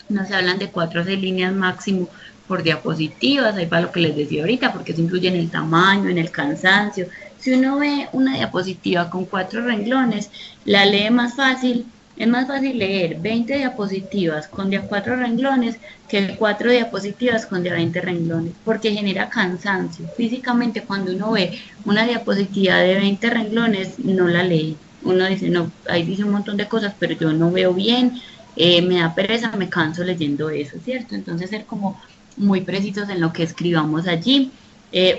Nos hablan de 4 o 6 líneas máximo por diapositivas, ahí para lo que les decía ahorita, porque eso influye en el tamaño, en el cansancio. Si uno ve una diapositiva con 4 renglones, la lee más fácil, es más fácil leer 20 diapositivas con de a 4 renglones que 4 diapositivas con de a 20 renglones, porque genera cansancio. Físicamente, cuando uno ve una diapositiva de 20 renglones, no la lee. Uno dice, no, ahí dice un montón de cosas, pero yo no veo bien, me da pereza, me canso leyendo eso, ¿cierto? Entonces ser como muy precisos en lo que escribamos allí,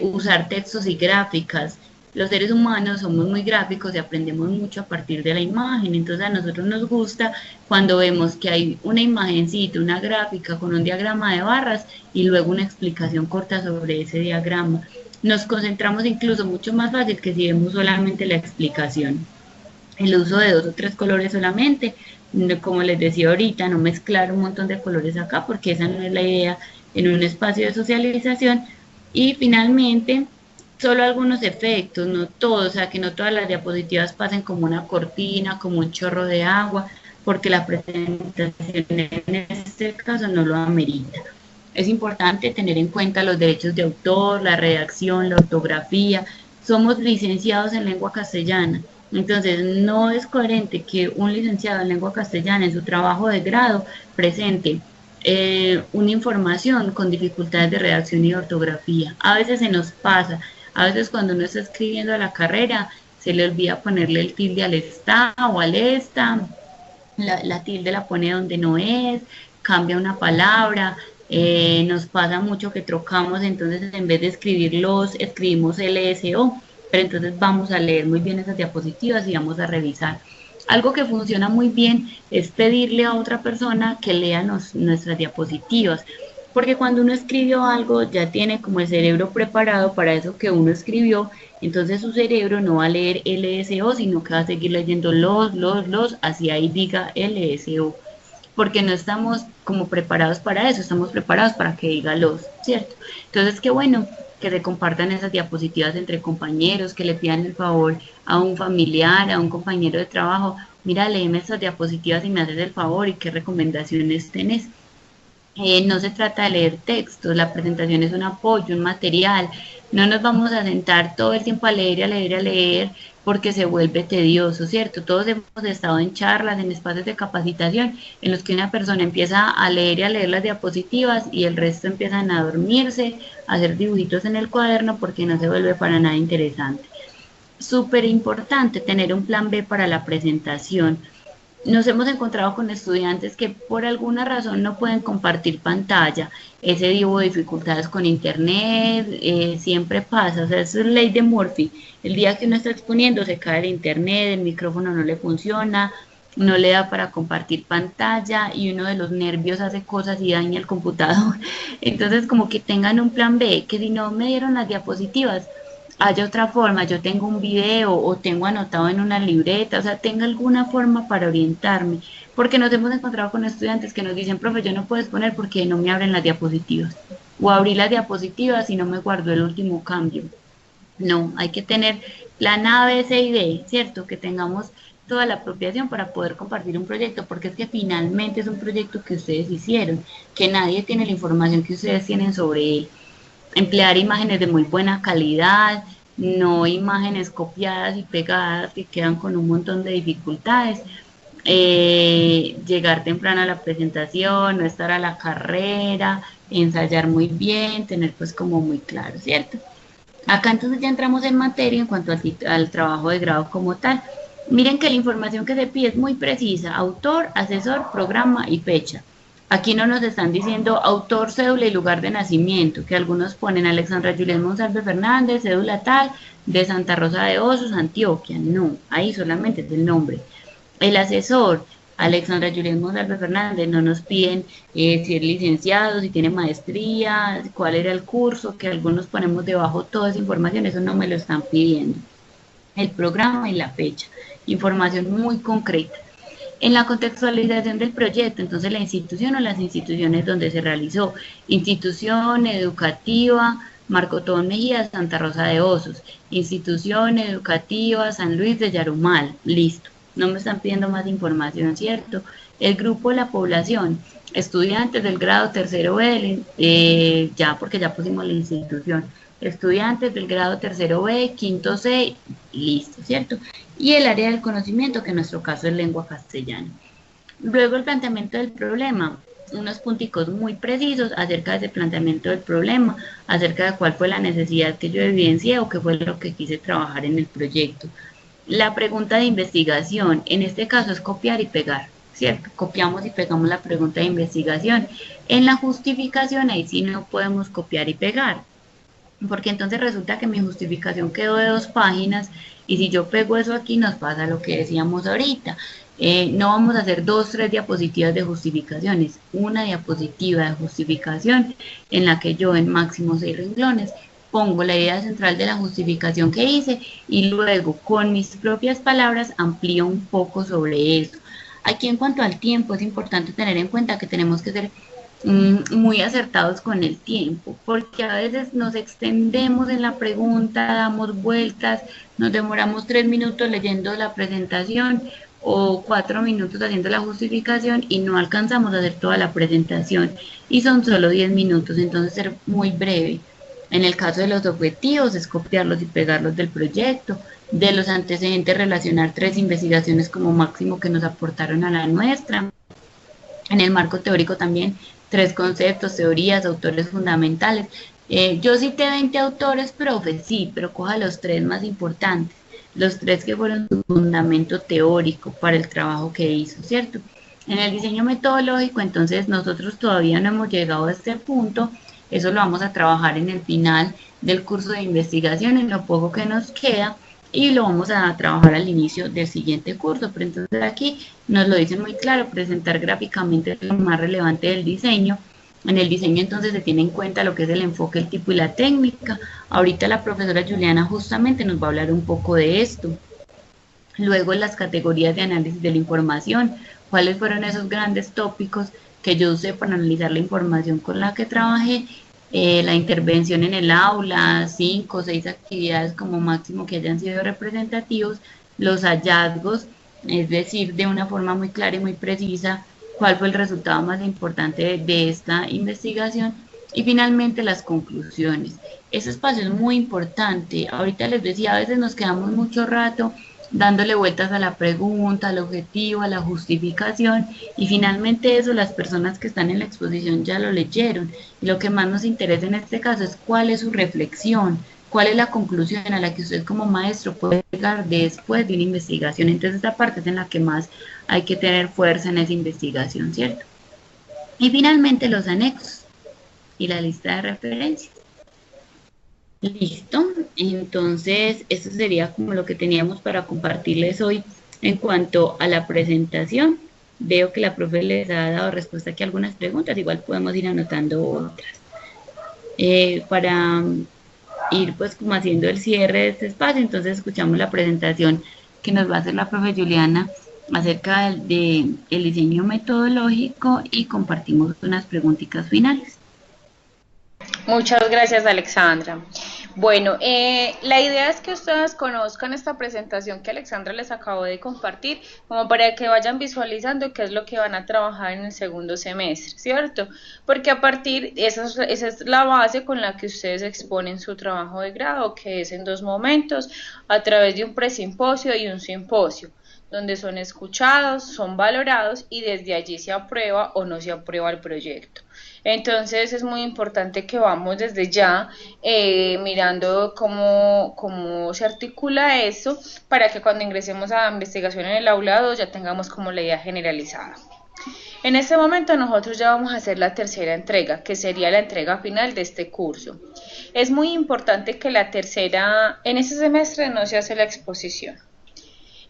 usar textos y gráficas. Los seres humanos somos muy gráficos y aprendemos mucho a partir de la imagen, entonces a nosotros nos gusta cuando vemos que hay una imagencita, una gráfica con un diagrama de barras y luego una explicación corta sobre ese diagrama. Nos concentramos incluso mucho más fácil que si vemos solamente la explicación. El uso de 2 o 3 colores solamente, como les decía ahorita, no mezclar un montón de colores acá porque esa no es la idea en un espacio de socialización. Y finalmente, solo algunos efectos, no todos, o sea, que no todas las diapositivas pasen como una cortina, como un chorro de agua, porque la presentación en este caso no lo amerita. Es importante tener en cuenta los derechos de autor, la redacción, la ortografía. Somos licenciados en lengua castellana, entonces no es coherente que un licenciado en lengua castellana en su trabajo de grado presente una información con dificultades de redacción y ortografía. A veces se nos pasa, a veces cuando uno está escribiendo la carrera se le olvida ponerle el tilde al está o al esta, la tilde la pone donde no es, cambia una palabra, nos pasa mucho que trocamos, entonces en vez de escribir los, escribimos LSO, pero entonces vamos a leer muy bien esas diapositivas y vamos a revisar. Algo que funciona muy bien es pedirle a otra persona que lea nuestras diapositivas, porque cuando uno escribió algo ya tiene como el cerebro preparado para eso que uno escribió, entonces su cerebro no va a leer LSO, sino que va a seguir leyendo los, así ahí diga LSO, porque no estamos como preparados para eso, estamos preparados para que diga los, ¿cierto? Entonces, qué bueno que se compartan esas diapositivas entre compañeros, que le pidan el favor a un familiar, a un compañero de trabajo, mira, léeme estas diapositivas y me haces el favor y qué recomendaciones tenés. No se trata de leer textos, la presentación es un apoyo, un material. No nos vamos a sentar todo el tiempo a leer y a leer y a leer porque se vuelve tedioso, ¿cierto? Todos hemos estado en charlas, en espacios de capacitación en los que una persona empieza a leer y a leer las diapositivas y el resto empiezan a dormirse, a hacer dibujitos en el cuaderno porque no se vuelve para nada interesante. Súper importante tener un plan B para la presentación. Nos hemos encontrado con estudiantes que por alguna razón no pueden compartir pantalla. Ese tipo de dificultades con internet siempre pasa, o sea, eso es ley de Murphy. El día que uno está exponiendo se cae el internet, el micrófono no le funciona, no le da para compartir pantalla y uno de los nervios hace cosas y daña el computador. Entonces, como que tengan un plan B, que si no me dieron las diapositivas, haya otra forma, yo tengo un video o tengo anotado en una libreta, o sea, tenga alguna forma para orientarme, porque nos hemos encontrado con estudiantes que nos dicen, profe, yo no puedo exponer porque no me abren las diapositivas, o abrí las diapositivas y no me guardo el último cambio. No, hay que tener plan A, B, C y D, ¿cierto? Que tengamos toda la apropiación para poder compartir un proyecto, porque es que finalmente es un proyecto que ustedes hicieron, que nadie tiene la información que ustedes tienen sobre él. Emplear imágenes de muy buena calidad, no imágenes copiadas y pegadas que quedan con un montón de dificultades. Llegar temprano a la presentación, no estar a la carrera, ensayar muy bien, tener pues como muy claro, ¿cierto? Acá entonces ya entramos en materia en cuanto al trabajo de grado como tal. Miren que la información que se pide es muy precisa: autor, asesor, programa y fecha. Aquí no nos están diciendo autor, cédula y lugar de nacimiento, que algunos ponen Alexandra Julián Monsalve Fernández, cédula tal, de Santa Rosa de Osos, Antioquia. No, ahí solamente es el nombre. El asesor, Alexandra Julián Monsalve Fernández, no nos piden si es licenciado, si tiene maestría, cuál era el curso, que algunos ponemos debajo toda esa información, eso no me lo están pidiendo. El programa y la fecha, información muy concreta. En la contextualización del proyecto, entonces la institución o las instituciones donde se realizó: institución educativa Marcotón Mejía, Santa Rosa de Osos; institución educativa San Luis de Yarumal. Listo, no me están pidiendo más información, ¿cierto? El grupo, la población: estudiantes del grado tercero B, ya porque ya pusimos la institución, estudiantes del grado tercero B, quinto C, listo, ¿cierto? Y el área del conocimiento, que en nuestro caso es lengua castellana. Luego el planteamiento del problema, unos punticos muy precisos acerca de ese planteamiento del problema, acerca de cuál fue la necesidad que yo evidencié o qué fue lo que quise trabajar en el proyecto. La pregunta de investigación, en este caso es copiar y pegar, ¿cierto? Copiamos y pegamos la pregunta de investigación. En la justificación, ahí sí no podemos copiar y pegar, porque entonces resulta que mi justificación quedó de 2 páginas, y si yo pego eso aquí nos pasa lo que decíamos ahorita. No vamos a hacer 2, 3 diapositivas de justificaciones, una diapositiva de justificación en la que yo en máximo 6 renglones pongo la idea central de la justificación que hice y luego con mis propias palabras amplío un poco sobre eso. Aquí en cuanto al tiempo es importante tener en cuenta que tenemos que ser muy acertados con el tiempo, porque a veces nos extendemos en la pregunta, damos vueltas, nos demoramos 3 minutos leyendo la presentación o 4 minutos haciendo la justificación y no alcanzamos a hacer toda la presentación y son solo 10 minutos, entonces ser muy breve. En el caso de los objetivos es copiarlos y pegarlos del proyecto. De los antecedentes, relacionar 3 investigaciones como máximo que nos aportaron a la nuestra. En el marco teórico también 3 conceptos, teorías, autores fundamentales. Yo cité 20 autores, profe, sí, pero coja los 3 más importantes, los 3 que fueron su fundamento teórico para el trabajo que hizo, ¿cierto? En el diseño metodológico, entonces nosotros todavía no hemos llegado a este punto, eso lo vamos a trabajar en el final del curso de investigación, en lo poco que nos queda, y lo vamos a trabajar al inicio del siguiente curso, pero entonces aquí nos lo dicen muy claro: presentar gráficamente lo más relevante del diseño. En el diseño entonces se tiene en cuenta lo que es el enfoque, el tipo y la técnica. Ahorita la profesora Juliana justamente nos va a hablar un poco de esto. Luego las categorías de análisis de la información, cuáles fueron esos grandes tópicos que yo usé para analizar la información con la que trabajé. La intervención en el aula, 5 o 6 actividades como máximo que hayan sido representativos, los hallazgos, es decir, de una forma muy clara y muy precisa cuál fue el resultado más importante de esta investigación, y finalmente las conclusiones. Ese espacio es muy importante. Ahorita les decía, a veces nos quedamos mucho rato dándole vueltas a la pregunta, al objetivo, a la justificación, y finalmente eso las personas que están en la exposición ya lo leyeron. Y lo que más nos interesa en este caso es cuál es su reflexión, cuál es la conclusión a la que usted como maestro puede llegar después de una investigación. Entonces esta parte es en la que más hay que tener fuerza en esa investigación, ¿cierto? Y finalmente los anexos y la lista de referencias. Listo, entonces eso sería como lo que teníamos para compartirles hoy en cuanto a la presentación. Veo que la profe les ha dado respuesta aquí a algunas preguntas, igual podemos ir anotando otras. Para ir pues como haciendo el cierre de este espacio, entonces escuchamos la presentación que nos va a hacer la profe Juliana acerca del diseño metodológico y compartimos unas preguntitas finales. Muchas gracias, Alexandra. Bueno, la idea es que ustedes conozcan esta presentación que Alexandra les acabó de compartir, como para que vayan visualizando qué es lo que van a trabajar en el segundo semestre, ¿cierto? Porque a partir, esa es la base con la que ustedes exponen su trabajo de grado, que es en 2 momentos, a través de un presimposio y un simposio, donde son escuchados, son valorados y desde allí se aprueba o no se aprueba el proyecto. Entonces es muy importante que vamos desde ya mirando cómo se articula eso para que cuando ingresemos a investigación en el aula 2 ya tengamos como la idea generalizada. En este momento nosotros ya vamos a hacer la tercera entrega, que sería la entrega final de este curso. Es muy importante que en este semestre no se hace la exposición.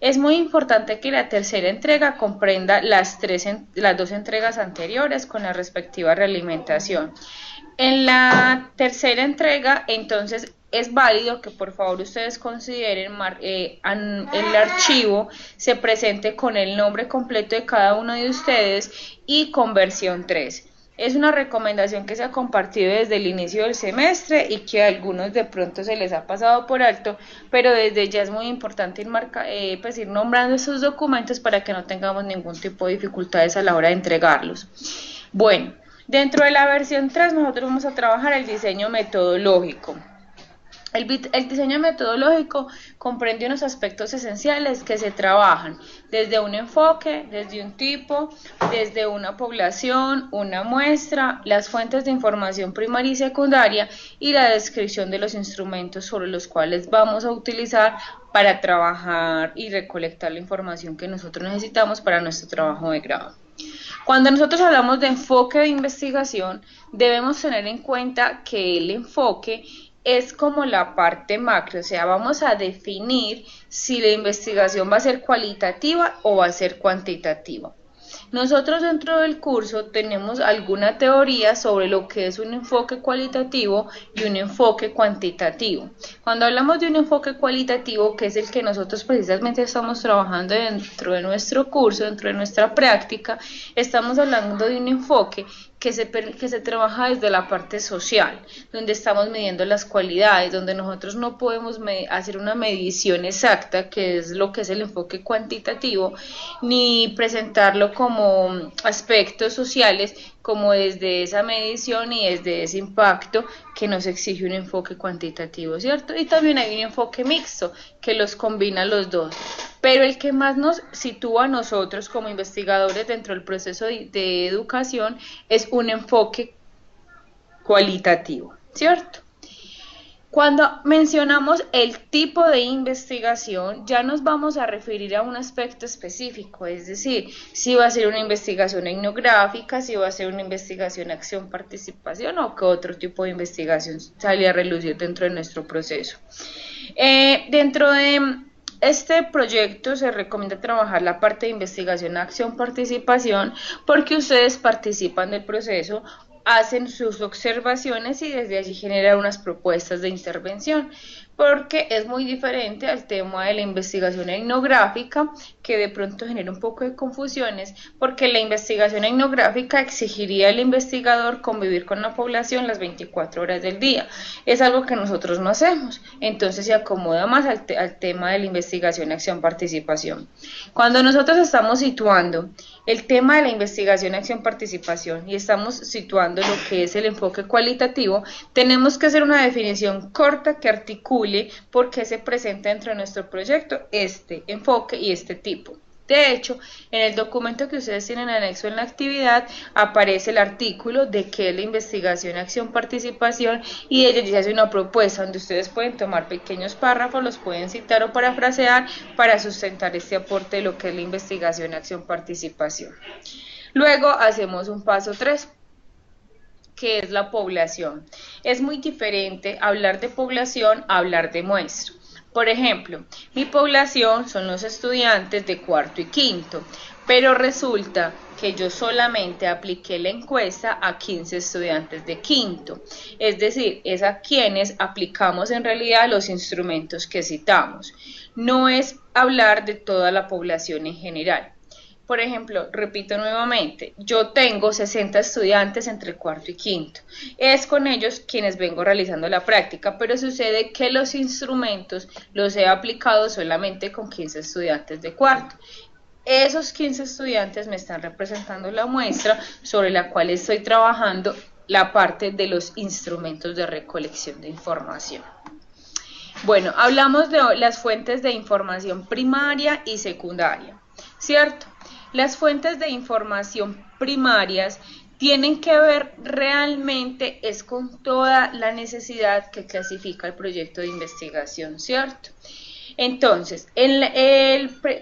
Es muy importante que la tercera entrega comprenda las dos entregas anteriores con la respectiva realimentación. En la tercera entrega, entonces, es válido que por favor ustedes consideren el archivo se presente con el nombre completo de cada uno de ustedes y con versión 3. Es una recomendación que se ha compartido desde el inicio del semestre y que a algunos de pronto se les ha pasado por alto, pero desde ya es muy importante ir nombrando esos documentos para que no tengamos ningún tipo de dificultades a la hora de entregarlos. Bueno, dentro de la versión 3 nosotros vamos a trabajar el diseño metodológico. El diseño metodológico comprende unos aspectos esenciales que se trabajan desde un enfoque, desde un tipo, desde una población, una muestra, las fuentes de información primaria y secundaria y la descripción de los instrumentos sobre los cuales vamos a utilizar para trabajar y recolectar la información que nosotros necesitamos para nuestro trabajo de grado. Cuando nosotros hablamos de enfoque de investigación, debemos tener en cuenta que el enfoque es como la parte macro, o sea, vamos a definir si la investigación va a ser cualitativa o va a ser cuantitativa. Nosotros dentro del curso tenemos alguna teoría sobre lo que es un enfoque cualitativo y un enfoque cuantitativo. Cuando hablamos de un enfoque cualitativo, que es el que nosotros precisamente estamos trabajando dentro de nuestro curso, dentro de nuestra práctica, estamos hablando de un enfoque que se trabaja desde la parte social, donde estamos midiendo las cualidades, donde nosotros no podemos hacer una medición exacta, que es lo que es el enfoque cuantitativo, ni presentarlo como aspectos sociales, como desde esa medición y desde ese impacto que nos exige un enfoque cuantitativo, ¿cierto? Y también hay un enfoque mixto que los combina los dos. Pero el que más nos sitúa a nosotros como investigadores dentro del proceso de educación es un enfoque cualitativo, ¿cierto? Cuando mencionamos el tipo de investigación, ya nos vamos a referir a un aspecto específico, es decir, si va a ser una investigación etnográfica, si va a ser una investigación acción-participación o qué otro tipo de investigación sale a relucir dentro de nuestro proceso. Dentro de este proyecto se recomienda trabajar la parte de investigación, acción, participación, porque ustedes participan del proceso, hacen sus observaciones y desde allí generan unas propuestas de intervención, porque es muy diferente al tema de la investigación etnográfica, que de pronto genera un poco de confusiones, porque la investigación etnográfica exigiría al investigador convivir con la población las 24 horas del día. Es algo que nosotros no hacemos, entonces se acomoda más al tema de la investigación, acción, participación. Cuando nosotros estamos situando el tema de la investigación, acción, participación y estamos situando lo que es el enfoque cualitativo, tenemos que hacer una definición corta que articule por qué se presenta dentro de nuestro proyecto este enfoque y este tipo. De hecho, en el documento que ustedes tienen anexo en la actividad aparece el artículo de qué es la investigación, acción, participación y de ella se hace una propuesta donde ustedes pueden tomar pequeños párrafos, los pueden citar o parafrasear para sustentar este aporte de lo que es la investigación, acción, participación. Luego hacemos un paso 3, que es la población. Es muy diferente hablar de población a hablar de muestra. Por ejemplo, mi población son los estudiantes de cuarto y quinto, pero resulta que yo solamente apliqué la encuesta a 15 estudiantes de quinto, es decir, es a quienes aplicamos en realidad los instrumentos que citamos. No es hablar de toda la población en general. Por ejemplo, repito nuevamente, yo tengo 60 estudiantes entre cuarto y quinto. Es con ellos quienes vengo realizando la práctica, pero sucede que los instrumentos los he aplicado solamente con 15 estudiantes de cuarto. Esos 15 estudiantes me están representando la muestra sobre la cual estoy trabajando la parte de los instrumentos de recolección de información. Bueno, hablamos de las fuentes de información primaria y secundaria, ¿cierto? Las fuentes de información primarias tienen que ver realmente es con toda la necesidad que clasifica el proyecto de investigación, ¿cierto? Entonces,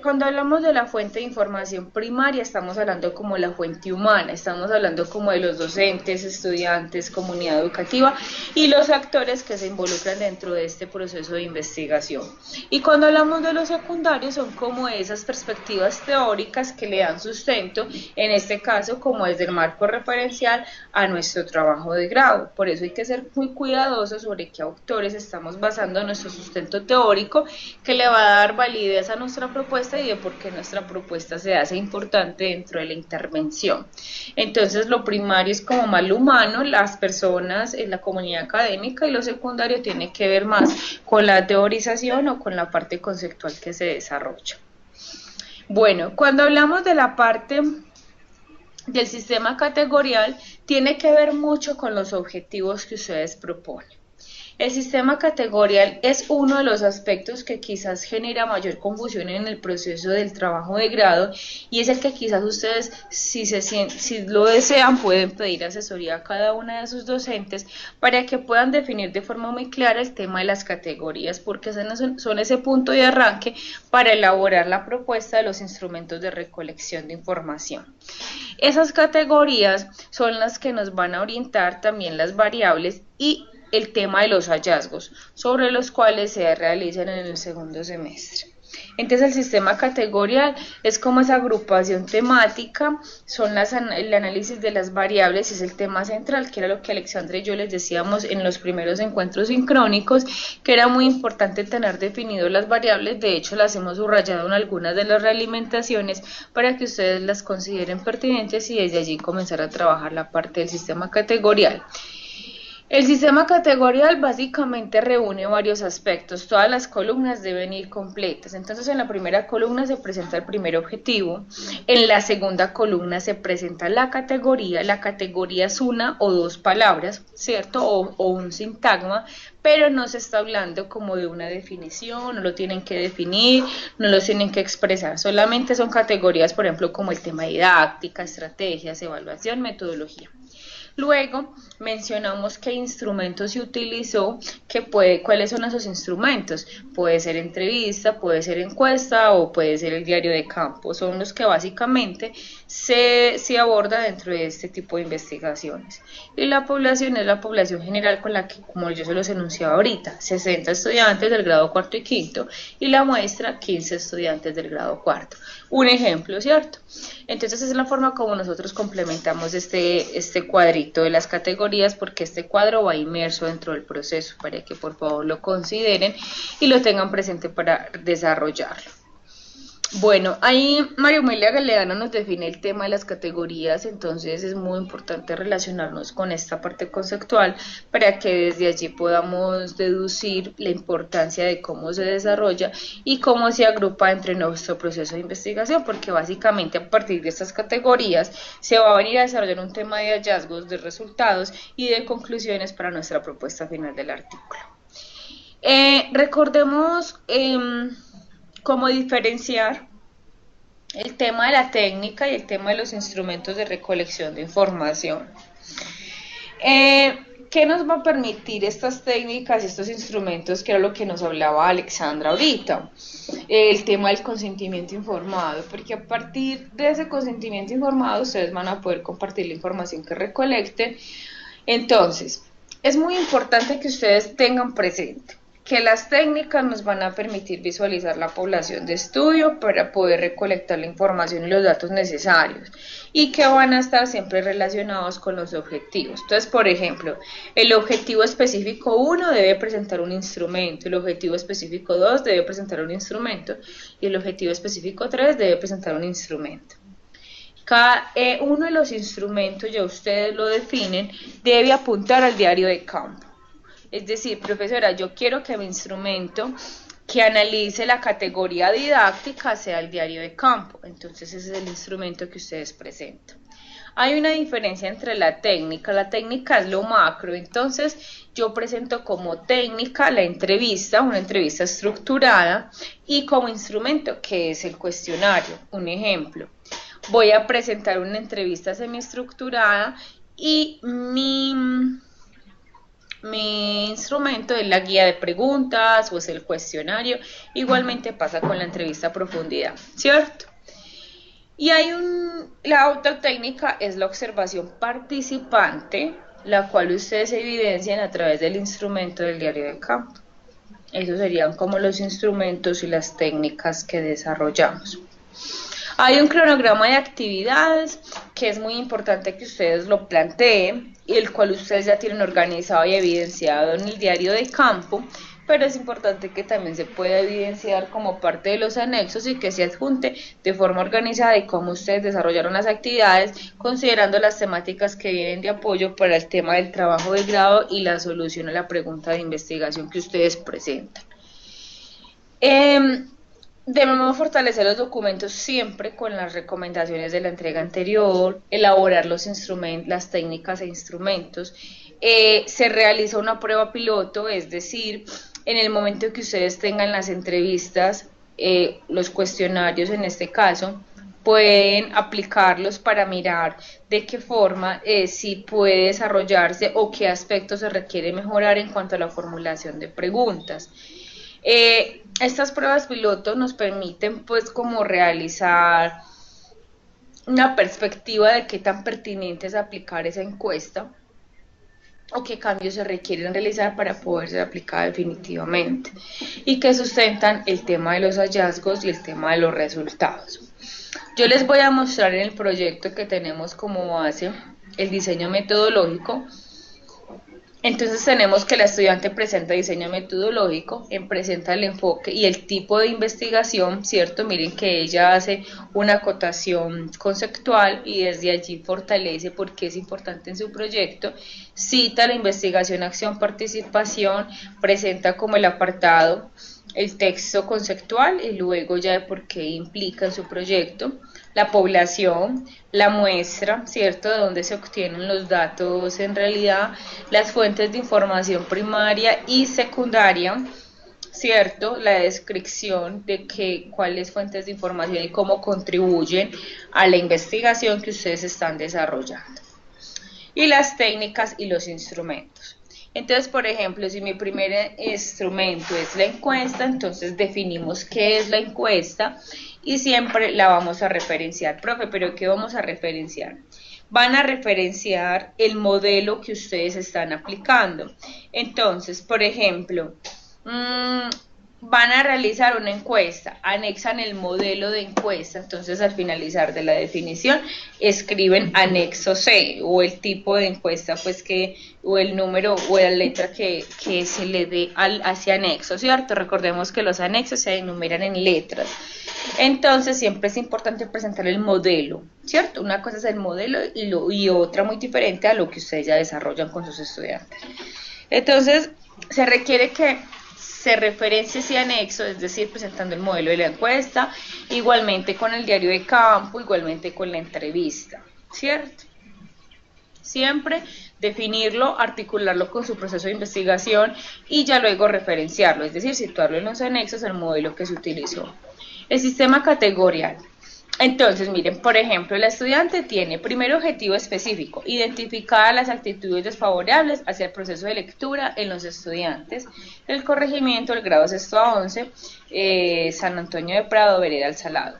cuando hablamos de la fuente de información primaria, estamos hablando como la fuente humana, estamos hablando como de los docentes, estudiantes, comunidad educativa y los actores que se involucran dentro de este proceso de investigación. Y cuando hablamos de los secundarios, son como esas perspectivas teóricas que le dan sustento, en este caso como desde el marco referencial a nuestro trabajo de grado. Por eso hay que ser muy cuidadosos sobre qué autores estamos basando nuestro sustento teórico, que le va a dar validez a nuestra propuesta y de por qué nuestra propuesta se hace importante dentro de la intervención. Entonces, lo primario es como más lo humano, las personas en la comunidad académica, y lo secundario tiene que ver más con la teorización o con la parte conceptual que se desarrolla. Bueno, cuando hablamos de la parte del sistema categorial, tiene que ver mucho con los objetivos que ustedes proponen. El sistema categorial es uno de los aspectos que quizás genera mayor confusión en el proceso del trabajo de grado, y es el que quizás ustedes, si lo desean, pueden pedir asesoría a cada una de sus docentes para que puedan definir de forma muy clara el tema de las categorías, porque son ese punto de arranque para elaborar la propuesta de los instrumentos de recolección de información. Esas categorías son las que nos van a orientar también las variables y el tema de los hallazgos, sobre los cuales se realizan en el segundo semestre. Entonces, el sistema categorial es como esa agrupación temática, son el análisis de las variables, es el tema central, que era lo que Alexandra y yo les decíamos en los primeros encuentros sincrónicos, que era muy importante tener definido las variables. De hecho, las hemos subrayado en algunas de las realimentaciones para que ustedes las consideren pertinentes y desde allí comenzar a trabajar la parte del sistema categorial. El sistema categorial básicamente reúne varios aspectos, todas las columnas deben ir completas. Entonces, en la primera columna se presenta el primer objetivo, en la segunda columna se presenta la categoría es una o dos palabras, ¿cierto? O un sintagma, pero no se está hablando como de una definición, no lo tienen que definir, no lo tienen que expresar, solamente son categorías, por ejemplo, como el tema didáctica, estrategias, evaluación, metodología. Luego mencionamos qué instrumentos se utilizó, cuáles son esos instrumentos. Puede ser entrevista, puede ser encuesta o puede ser el diario de campo. Son los que básicamente se aborda dentro de este tipo de investigaciones. Y la población es la población general con la que, como yo se los enunciaba ahorita, 60 estudiantes del grado cuarto y quinto y la muestra 15 estudiantes del grado cuarto. Un ejemplo, ¿cierto? Entonces, esa es la forma como nosotros complementamos este cuadrito de las categorías, porque este cuadro va inmerso dentro del proceso, para que por favor lo consideren y lo tengan presente para desarrollarlo. Bueno, ahí María Amelia Galeano nos define el tema de las categorías, entonces es muy importante relacionarnos con esta parte conceptual para que desde allí podamos deducir la importancia de cómo se desarrolla y cómo se agrupa entre nuestro proceso de investigación, porque básicamente a partir de estas categorías se va a venir a desarrollar un tema de hallazgos, de resultados y de conclusiones para nuestra propuesta final del artículo. Recordemos cómo diferenciar el tema de la técnica y el tema de los instrumentos de recolección de información. ¿Qué nos va a permitir estas técnicas y estos instrumentos, que era lo que nos hablaba Alexandra ahorita? El tema del consentimiento informado, porque a partir de ese consentimiento informado ustedes van a poder compartir la información que recolecten. Entonces, es muy importante que ustedes tengan presente que las técnicas nos van a permitir visualizar la población de estudio para poder recolectar la información y los datos necesarios, y que van a estar siempre relacionados con los objetivos. Entonces, por ejemplo, el objetivo específico 1 debe presentar un instrumento, el objetivo específico 2 debe presentar un instrumento y el objetivo específico 3 debe presentar un instrumento. Cada uno de los instrumentos, ya ustedes lo definen, debe apuntar al diario de campo. Es decir, profesora, yo quiero que mi instrumento que analice la categoría didáctica sea el diario de campo. Entonces ese es el instrumento que ustedes presentan. Hay una diferencia entre la técnica es lo macro, entonces yo presento como técnica la entrevista, una entrevista estructurada, y como instrumento, que es el cuestionario. Un ejemplo, voy a presentar una entrevista semiestructurada y mi instrumento es la guía de preguntas o es el cuestionario. Igualmente pasa con la entrevista a profundidad, ¿cierto? Y la otra técnica es la observación participante, la cual ustedes evidencian a través del instrumento del diario de campo. Esos serían como los instrumentos y las técnicas que desarrollamos. Hay un cronograma de actividades que es muy importante que ustedes lo planteen y el cual ustedes ya tienen organizado y evidenciado en el diario de campo, pero es importante que también se pueda evidenciar como parte de los anexos y que se adjunte de forma organizada y cómo ustedes desarrollaron las actividades, considerando las temáticas que vienen de apoyo para el tema del trabajo de grado y la solución a la pregunta de investigación que ustedes presentan. Debemos fortalecer los documentos siempre con las recomendaciones de la entrega anterior, elaborar los instrumentos, las técnicas e instrumentos. Se realiza una prueba piloto, es decir, en el momento que ustedes tengan las entrevistas, los cuestionarios en este caso, pueden aplicarlos para mirar de qué forma si puede desarrollarse o qué aspectos se requiere mejorar en cuanto a la formulación de preguntas. Estas pruebas piloto nos permiten pues como realizar una perspectiva de qué tan pertinente es aplicar esa encuesta o qué cambios se requieren realizar para poder ser aplicada definitivamente y que sustentan el tema de los hallazgos y el tema de los resultados. Yo les voy a mostrar en el proyecto que tenemos como base el diseño metodológico. Entonces tenemos que la estudiante presenta diseño metodológico, presenta el enfoque y el tipo de investigación, ¿cierto? Miren que ella hace una acotación conceptual y desde allí fortalece por qué es importante en su proyecto, cita la investigación, acción, participación, presenta como el apartado el texto conceptual y luego ya de por qué implica en su proyecto, la población, la muestra, ¿cierto?, de dónde se obtienen los datos en realidad, las fuentes de información primaria y secundaria, ¿cierto?, la descripción de cuáles fuentes de información y cómo contribuyen a la investigación que ustedes están desarrollando, y las técnicas y los instrumentos. Entonces, por ejemplo, si mi primer instrumento es la encuesta, entonces definimos qué es la encuesta y siempre la vamos a referenciar. Profe, ¿pero qué vamos a referenciar? Van a referenciar el modelo que ustedes están aplicando. Entonces, por ejemplo, van a realizar una encuesta, anexan el modelo de encuesta, entonces al finalizar de la definición escriben anexo C o el tipo de encuesta pues o el número o la letra que se le dé hacia anexo, ¿cierto? Recordemos que los anexos se enumeran en letras. Entonces siempre es importante presentar el modelo, ¿cierto? Una cosa es el modelo y otra muy diferente a lo que ustedes ya desarrollan con sus estudiantes. Entonces se requiere que se referencia ese anexo, es decir, presentando el modelo de la encuesta, igualmente con el diario de campo, igualmente con la entrevista, ¿cierto? Siempre definirlo, articularlo con su proceso de investigación y ya luego referenciarlo, es decir, situarlo en los anexos al modelo que se utilizó. El sistema categorial. Entonces, miren, por ejemplo, el estudiante tiene primer objetivo específico, identificar las actitudes desfavorables hacia el proceso de lectura en los estudiantes, el corregimiento del grado 6 a 11, San Antonio de Prado, Vereda El Salado.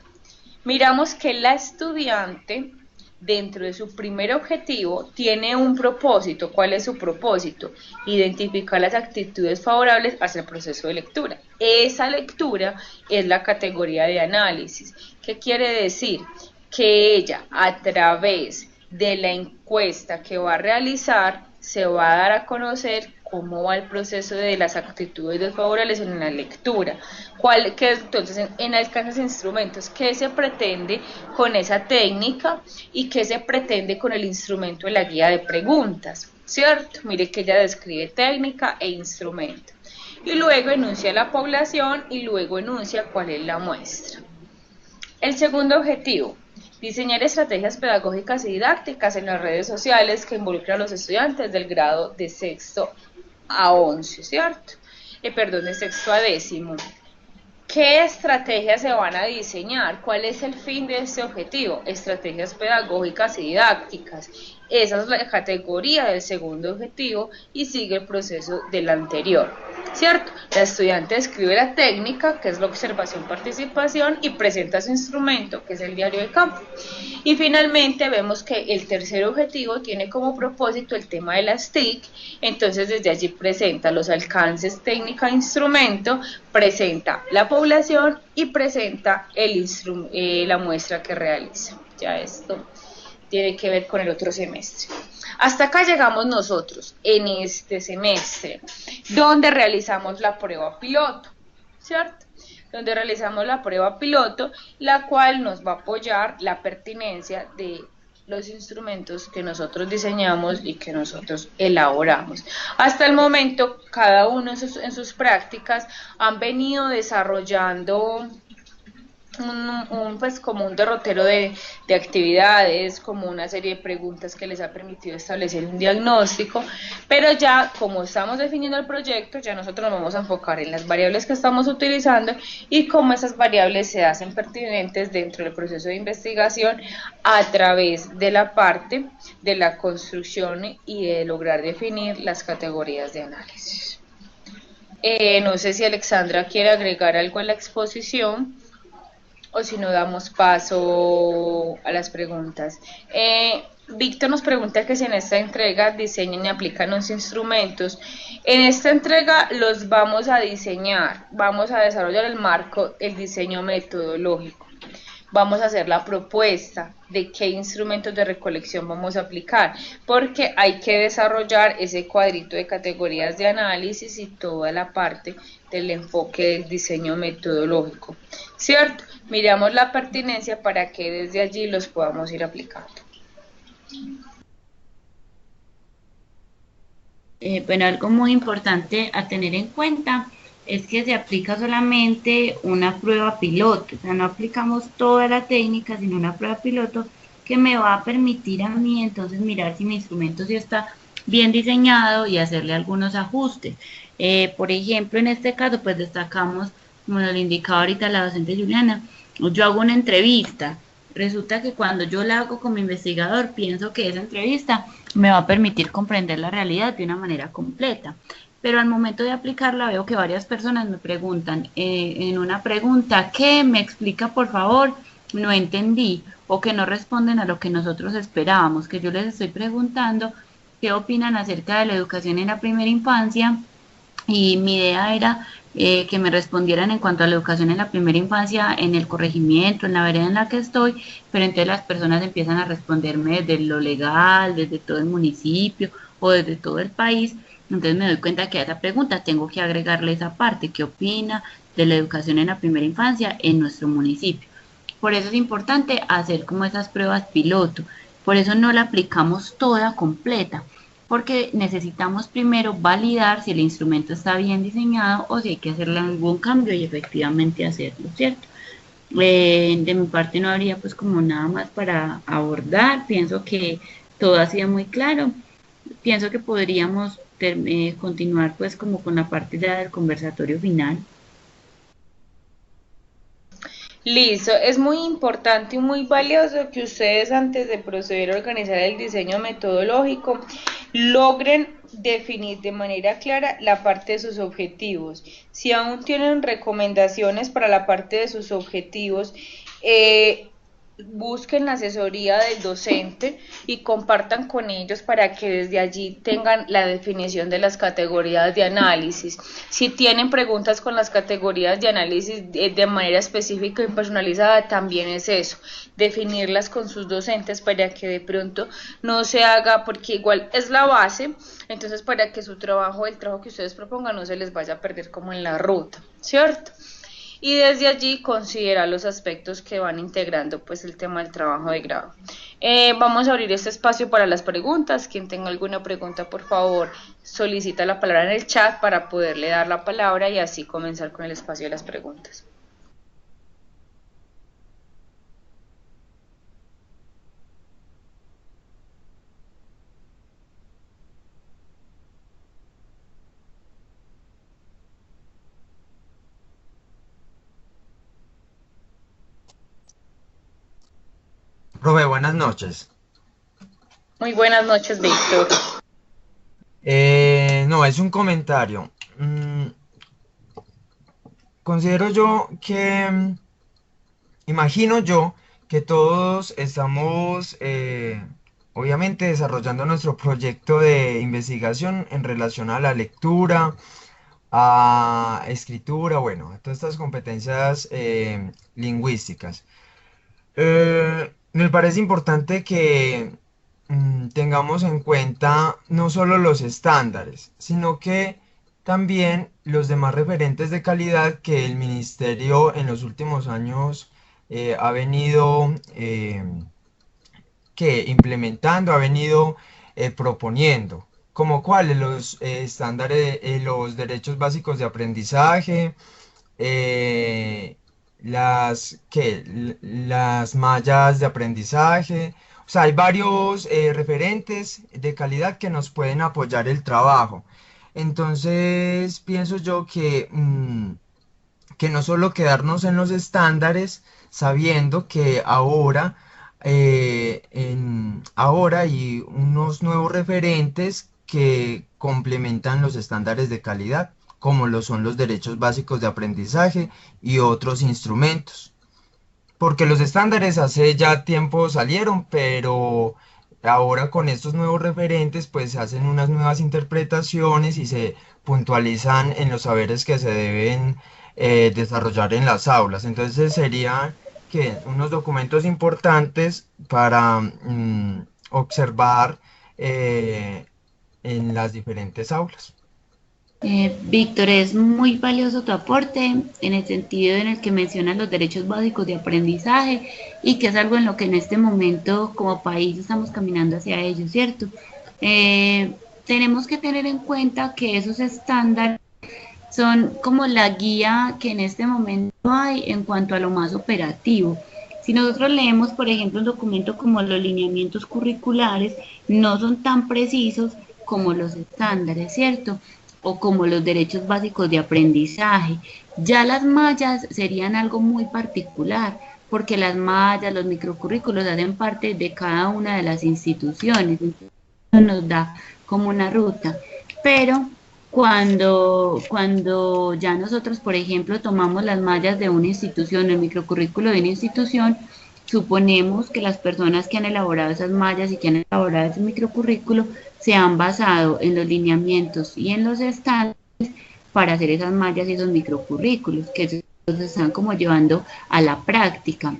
Miramos que la estudiante, dentro de su primer objetivo, tiene un propósito. ¿Cuál es su propósito? Identificar las actitudes favorables hacia el proceso de lectura. Esa lectura es la categoría de análisis. ¿Qué quiere decir? Que ella, a través de la encuesta que va a realizar, se va a dar a conocer cómo va el proceso de las actitudes desfavorables en la lectura. Entonces, en alcances e instrumentos, ¿qué se pretende con esa técnica y qué se pretende con el instrumento de la guía de preguntas? ¿Cierto? Mire que ella describe técnica e instrumento. Y luego enuncia la población y luego enuncia cuál es la muestra. El segundo objetivo, diseñar estrategias pedagógicas y didácticas en las redes sociales que involucran a los estudiantes del grado de sexto a 11, ¿cierto? De sexto a décimo. ¿Qué estrategias se van a diseñar? ¿Cuál es el fin de este objetivo? Estrategias pedagógicas y didácticas. Esa es la categoría del segundo objetivo y sigue el proceso del anterior, ¿cierto? La estudiante escribe la técnica, que es la observación-participación, y presenta su instrumento, que es el diario de campo. Y finalmente vemos que el tercer objetivo tiene como propósito el tema de las TIC, entonces desde allí presenta los alcances técnica e instrumento, presenta la población y presenta la muestra que realiza. Ya esto tiene que ver con el otro semestre. Hasta acá llegamos nosotros en este semestre, donde realizamos la prueba piloto, ¿cierto? Donde realizamos la prueba piloto, la cual nos va a apoyar la pertinencia de los instrumentos que nosotros diseñamos y que nosotros elaboramos. Hasta el momento, cada uno en sus prácticas han venido desarrollando pues como un derrotero de actividades, como una serie de preguntas que les ha permitido establecer un diagnóstico, pero ya como estamos definiendo el proyecto, ya nosotros nos vamos a enfocar en las variables que estamos utilizando y cómo esas variables se hacen pertinentes dentro del proceso de investigación a través de la parte de la construcción y de lograr definir las categorías de análisis. No sé si Alexandra quiere agregar algo a la exposición o si no damos paso a las preguntas. Víctor nos pregunta que si en esta entrega diseñan y aplican los instrumentos. En esta entrega los vamos a diseñar, vamos a desarrollar el marco, el diseño metodológico. Vamos a hacer la propuesta de qué instrumentos de recolección vamos a aplicar, porque hay que desarrollar ese cuadrito de categorías de análisis y toda la parte del enfoque del diseño metodológico, ¿cierto? Miramos la pertinencia para que desde allí los podamos ir aplicando. Bueno, algo muy importante a tener en cuenta es que se aplica solamente una prueba piloto, o sea, no aplicamos toda la técnica, sino una prueba piloto que me va a permitir a mí entonces mirar si mi instrumento sí está bien diseñado y hacerle algunos ajustes. Por ejemplo, en este caso, pues destacamos, como lo indicaba ahorita la docente Juliana, yo hago una entrevista. Resulta que cuando yo la hago como investigador, pienso que esa entrevista me va a permitir comprender la realidad de una manera completa. Pero al momento de aplicarla veo que varias personas me preguntan en una pregunta, ¿qué? ¿Me explica por favor? No entendí o que no responden a lo que nosotros esperábamos, que yo les estoy preguntando qué opinan acerca de la educación en la primera infancia y mi idea era que me respondieran en cuanto a la educación en la primera infancia, en el corregimiento, en la vereda en la que estoy, pero entonces las personas empiezan a responderme desde lo legal, desde todo el municipio o desde todo el país. Entonces me doy cuenta que a esa pregunta tengo que agregarle esa parte, ¿qué opina de la educación en la primera infancia en nuestro municipio? Por eso es importante hacer como esas pruebas piloto, por eso no la aplicamos toda completa, porque necesitamos primero validar si el instrumento está bien diseñado o si hay que hacerle algún cambio y efectivamente hacerlo, ¿cierto? De mi parte no habría pues como nada más para abordar, pienso que todo ha sido muy claro, pienso que podríamos continuar pues como con la parte ya del conversatorio final. Listo, es muy importante y muy valioso que ustedes antes de proceder a organizar el diseño metodológico logren definir de manera clara la parte de sus objetivos. Si aún tienen recomendaciones para la parte de sus objetivos, busquen la asesoría del docente y compartan con ellos para que desde allí tengan la definición de las categorías de análisis. Si tienen preguntas con las categorías de análisis de manera específica y personalizada, también es eso, definirlas con sus docentes para que de pronto no se haga, porque igual es la base, entonces para que su trabajo, el trabajo que ustedes propongan no se les vaya a perder como en la ruta, ¿cierto? Y desde allí considera los aspectos que van integrando pues el tema del trabajo de grado. Vamos a abrir este espacio para las preguntas. Quien tenga alguna pregunta, por favor, solicita la palabra en el chat para poderle dar la palabra y así comenzar con el espacio de las preguntas. Profe, buenas noches. Muy buenas noches, Víctor. No, es un comentario. Considero yo que, imagino yo que todos estamos, obviamente, desarrollando nuestro proyecto de investigación en relación a la lectura, a escritura, bueno, a todas estas competencias lingüísticas. Me parece importante que tengamos en cuenta no solo los estándares, sino que también los demás referentes de calidad que el ministerio en los últimos años ha venido implementando, ha venido proponiendo, como cuáles los estándares, los derechos básicos de aprendizaje, eh, las mallas de aprendizaje. O sea, hay varios referentes de calidad que nos pueden apoyar el trabajo. Entonces, pienso yo que no solo quedarnos en los estándares, sabiendo que ahora hay unos nuevos referentes que complementan los estándares de calidad, como lo son los derechos básicos de aprendizaje y otros instrumentos. Porque los estándares hace ya tiempo salieron, pero ahora con estos nuevos referentes pues se hacen unas nuevas interpretaciones y se puntualizan en los saberes que se deben desarrollar en las aulas. Entonces serían que unos documentos importantes para observar en las diferentes aulas. Víctor, es muy valioso tu aporte en el sentido en el que mencionas los derechos básicos de aprendizaje y que es algo en lo que en este momento como país estamos caminando hacia ello, ¿cierto? Tenemos que tener en cuenta que esos estándares son como la guía que en este momento hay en cuanto a lo más operativo. Si nosotros leemos, por ejemplo, un documento como los lineamientos curriculares, no son tan precisos como los estándares, ¿cierto? O como los derechos básicos de aprendizaje. Ya las mallas serían algo muy particular, porque las mallas, los microcurrículos hacen parte de cada una de las instituciones. Entonces, nos da como una ruta. Pero cuando ya nosotros, por ejemplo, tomamos las mallas de una institución, el microcurrículo de una institución, suponemos que las personas que han elaborado esas mallas y que han elaborado ese microcurrículo se han basado en los lineamientos y en los estándares para hacer esas mallas y esos microcurrículos, que los están como llevando a la práctica.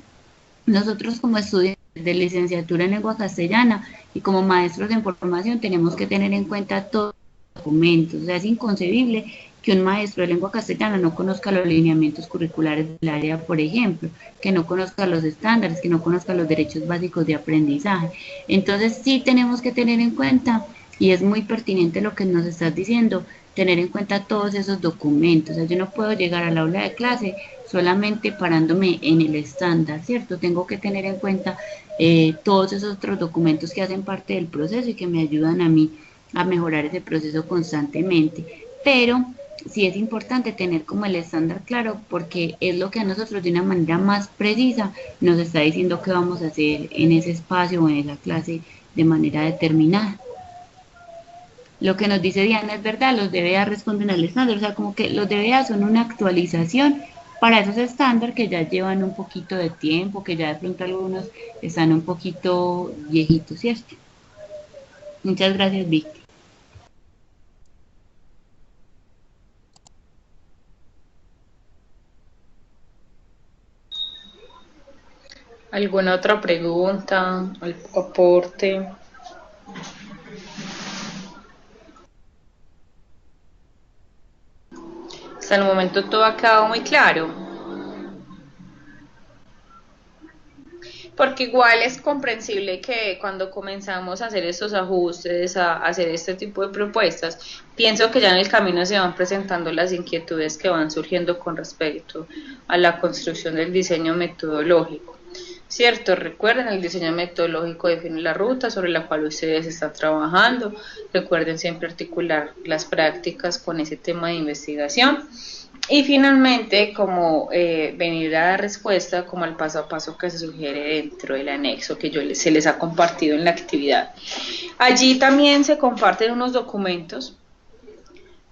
Nosotros como estudiantes de licenciatura en lengua castellana y como maestros en formación tenemos que tener en cuenta todos los documentos. O sea, es inconcebible que un maestro de lengua castellana no conozca los lineamientos curriculares del área, por ejemplo, que no conozca los estándares, que no conozca los derechos básicos de aprendizaje. Entonces sí tenemos que tener en cuenta, y es muy pertinente lo que nos estás diciendo, tener en cuenta todos esos documentos. O sea, yo no puedo llegar al aula de clase solamente parándome en el estándar, ¿cierto? Tengo que tener en cuenta todos esos otros documentos que hacen parte del proceso y que me ayudan a mí a mejorar ese proceso constantemente. Pero sí es importante tener como el estándar claro, porque es lo que a nosotros de una manera más precisa nos está diciendo qué vamos a hacer en ese espacio o en esa clase de manera determinada. Lo que nos dice Diana es verdad, los DBA responden al estándar, o sea, como que los DBA son una actualización para esos estándares que ya llevan un poquito de tiempo, que ya de pronto algunos están un poquito viejitos, ¿cierto? Muchas gracias, Víctor. ¿Alguna otra pregunta, algún aporte? Hasta el momento todo ha quedado muy claro. Porque igual es comprensible que cuando comenzamos a hacer estos ajustes, a hacer este tipo de propuestas, pienso que ya en el camino se van presentando las inquietudes que van surgiendo con respecto a la construcción del diseño metodológico. Cierto, recuerden, el diseño metodológico define la ruta sobre la cual ustedes están trabajando. Recuerden siempre articular las prácticas con ese tema de investigación. Y finalmente, como venir a dar respuesta como al paso a paso que se sugiere dentro del anexo que se les ha compartido en la actividad. Allí también se comparten unos documentos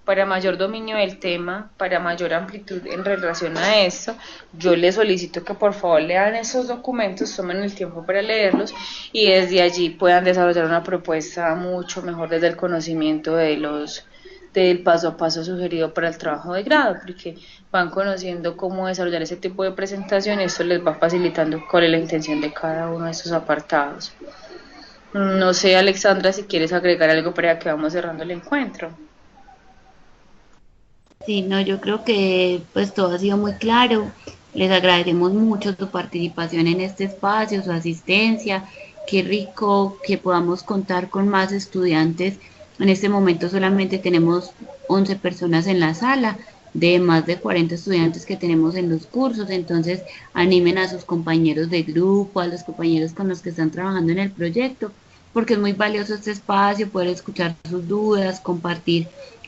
para mayor dominio del tema, para mayor amplitud en relación a esto. Yo les solicito que por favor lean esos documentos, tomen el tiempo para leerlos y desde allí puedan desarrollar una propuesta mucho mejor desde el conocimiento del paso a paso sugerido para el trabajo de grado, porque van conociendo cómo desarrollar ese tipo de presentación y esto les va facilitando cuál es la intención de cada uno de esos apartados. No sé, Alexandra, si quieres agregar algo para que vamos cerrando el encuentro. Sí, no, yo creo que pues todo ha sido muy claro. Les agradecemos mucho su participación en este espacio, su asistencia. Qué rico que podamos contar con más estudiantes. En este momento solamente tenemos 11 personas en la sala de más de 40 estudiantes que tenemos en los cursos. Entonces, animen a sus compañeros de grupo, a los compañeros con los que están trabajando en el proyecto, porque es muy valioso este espacio, poder escuchar sus dudas, compartir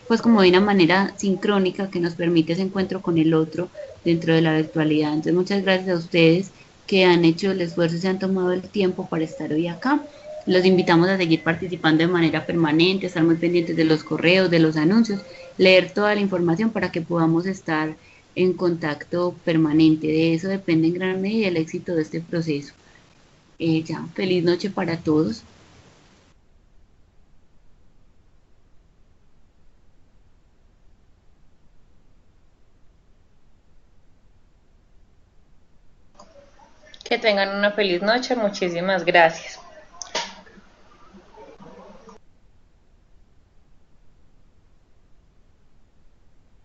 pues como de una manera sincrónica que nos permite ese encuentro con el otro dentro de la virtualidad. Entonces, muchas gracias a ustedes que han hecho el esfuerzo y se han tomado el tiempo para estar hoy acá. Los invitamos a seguir participando de manera permanente, estar muy pendientes de los correos, de los anuncios, leer toda la información para que podamos estar en contacto permanente. De eso depende en gran medida el éxito de este proceso. Ya, feliz noche para todos. Que tengan una feliz noche, muchísimas gracias.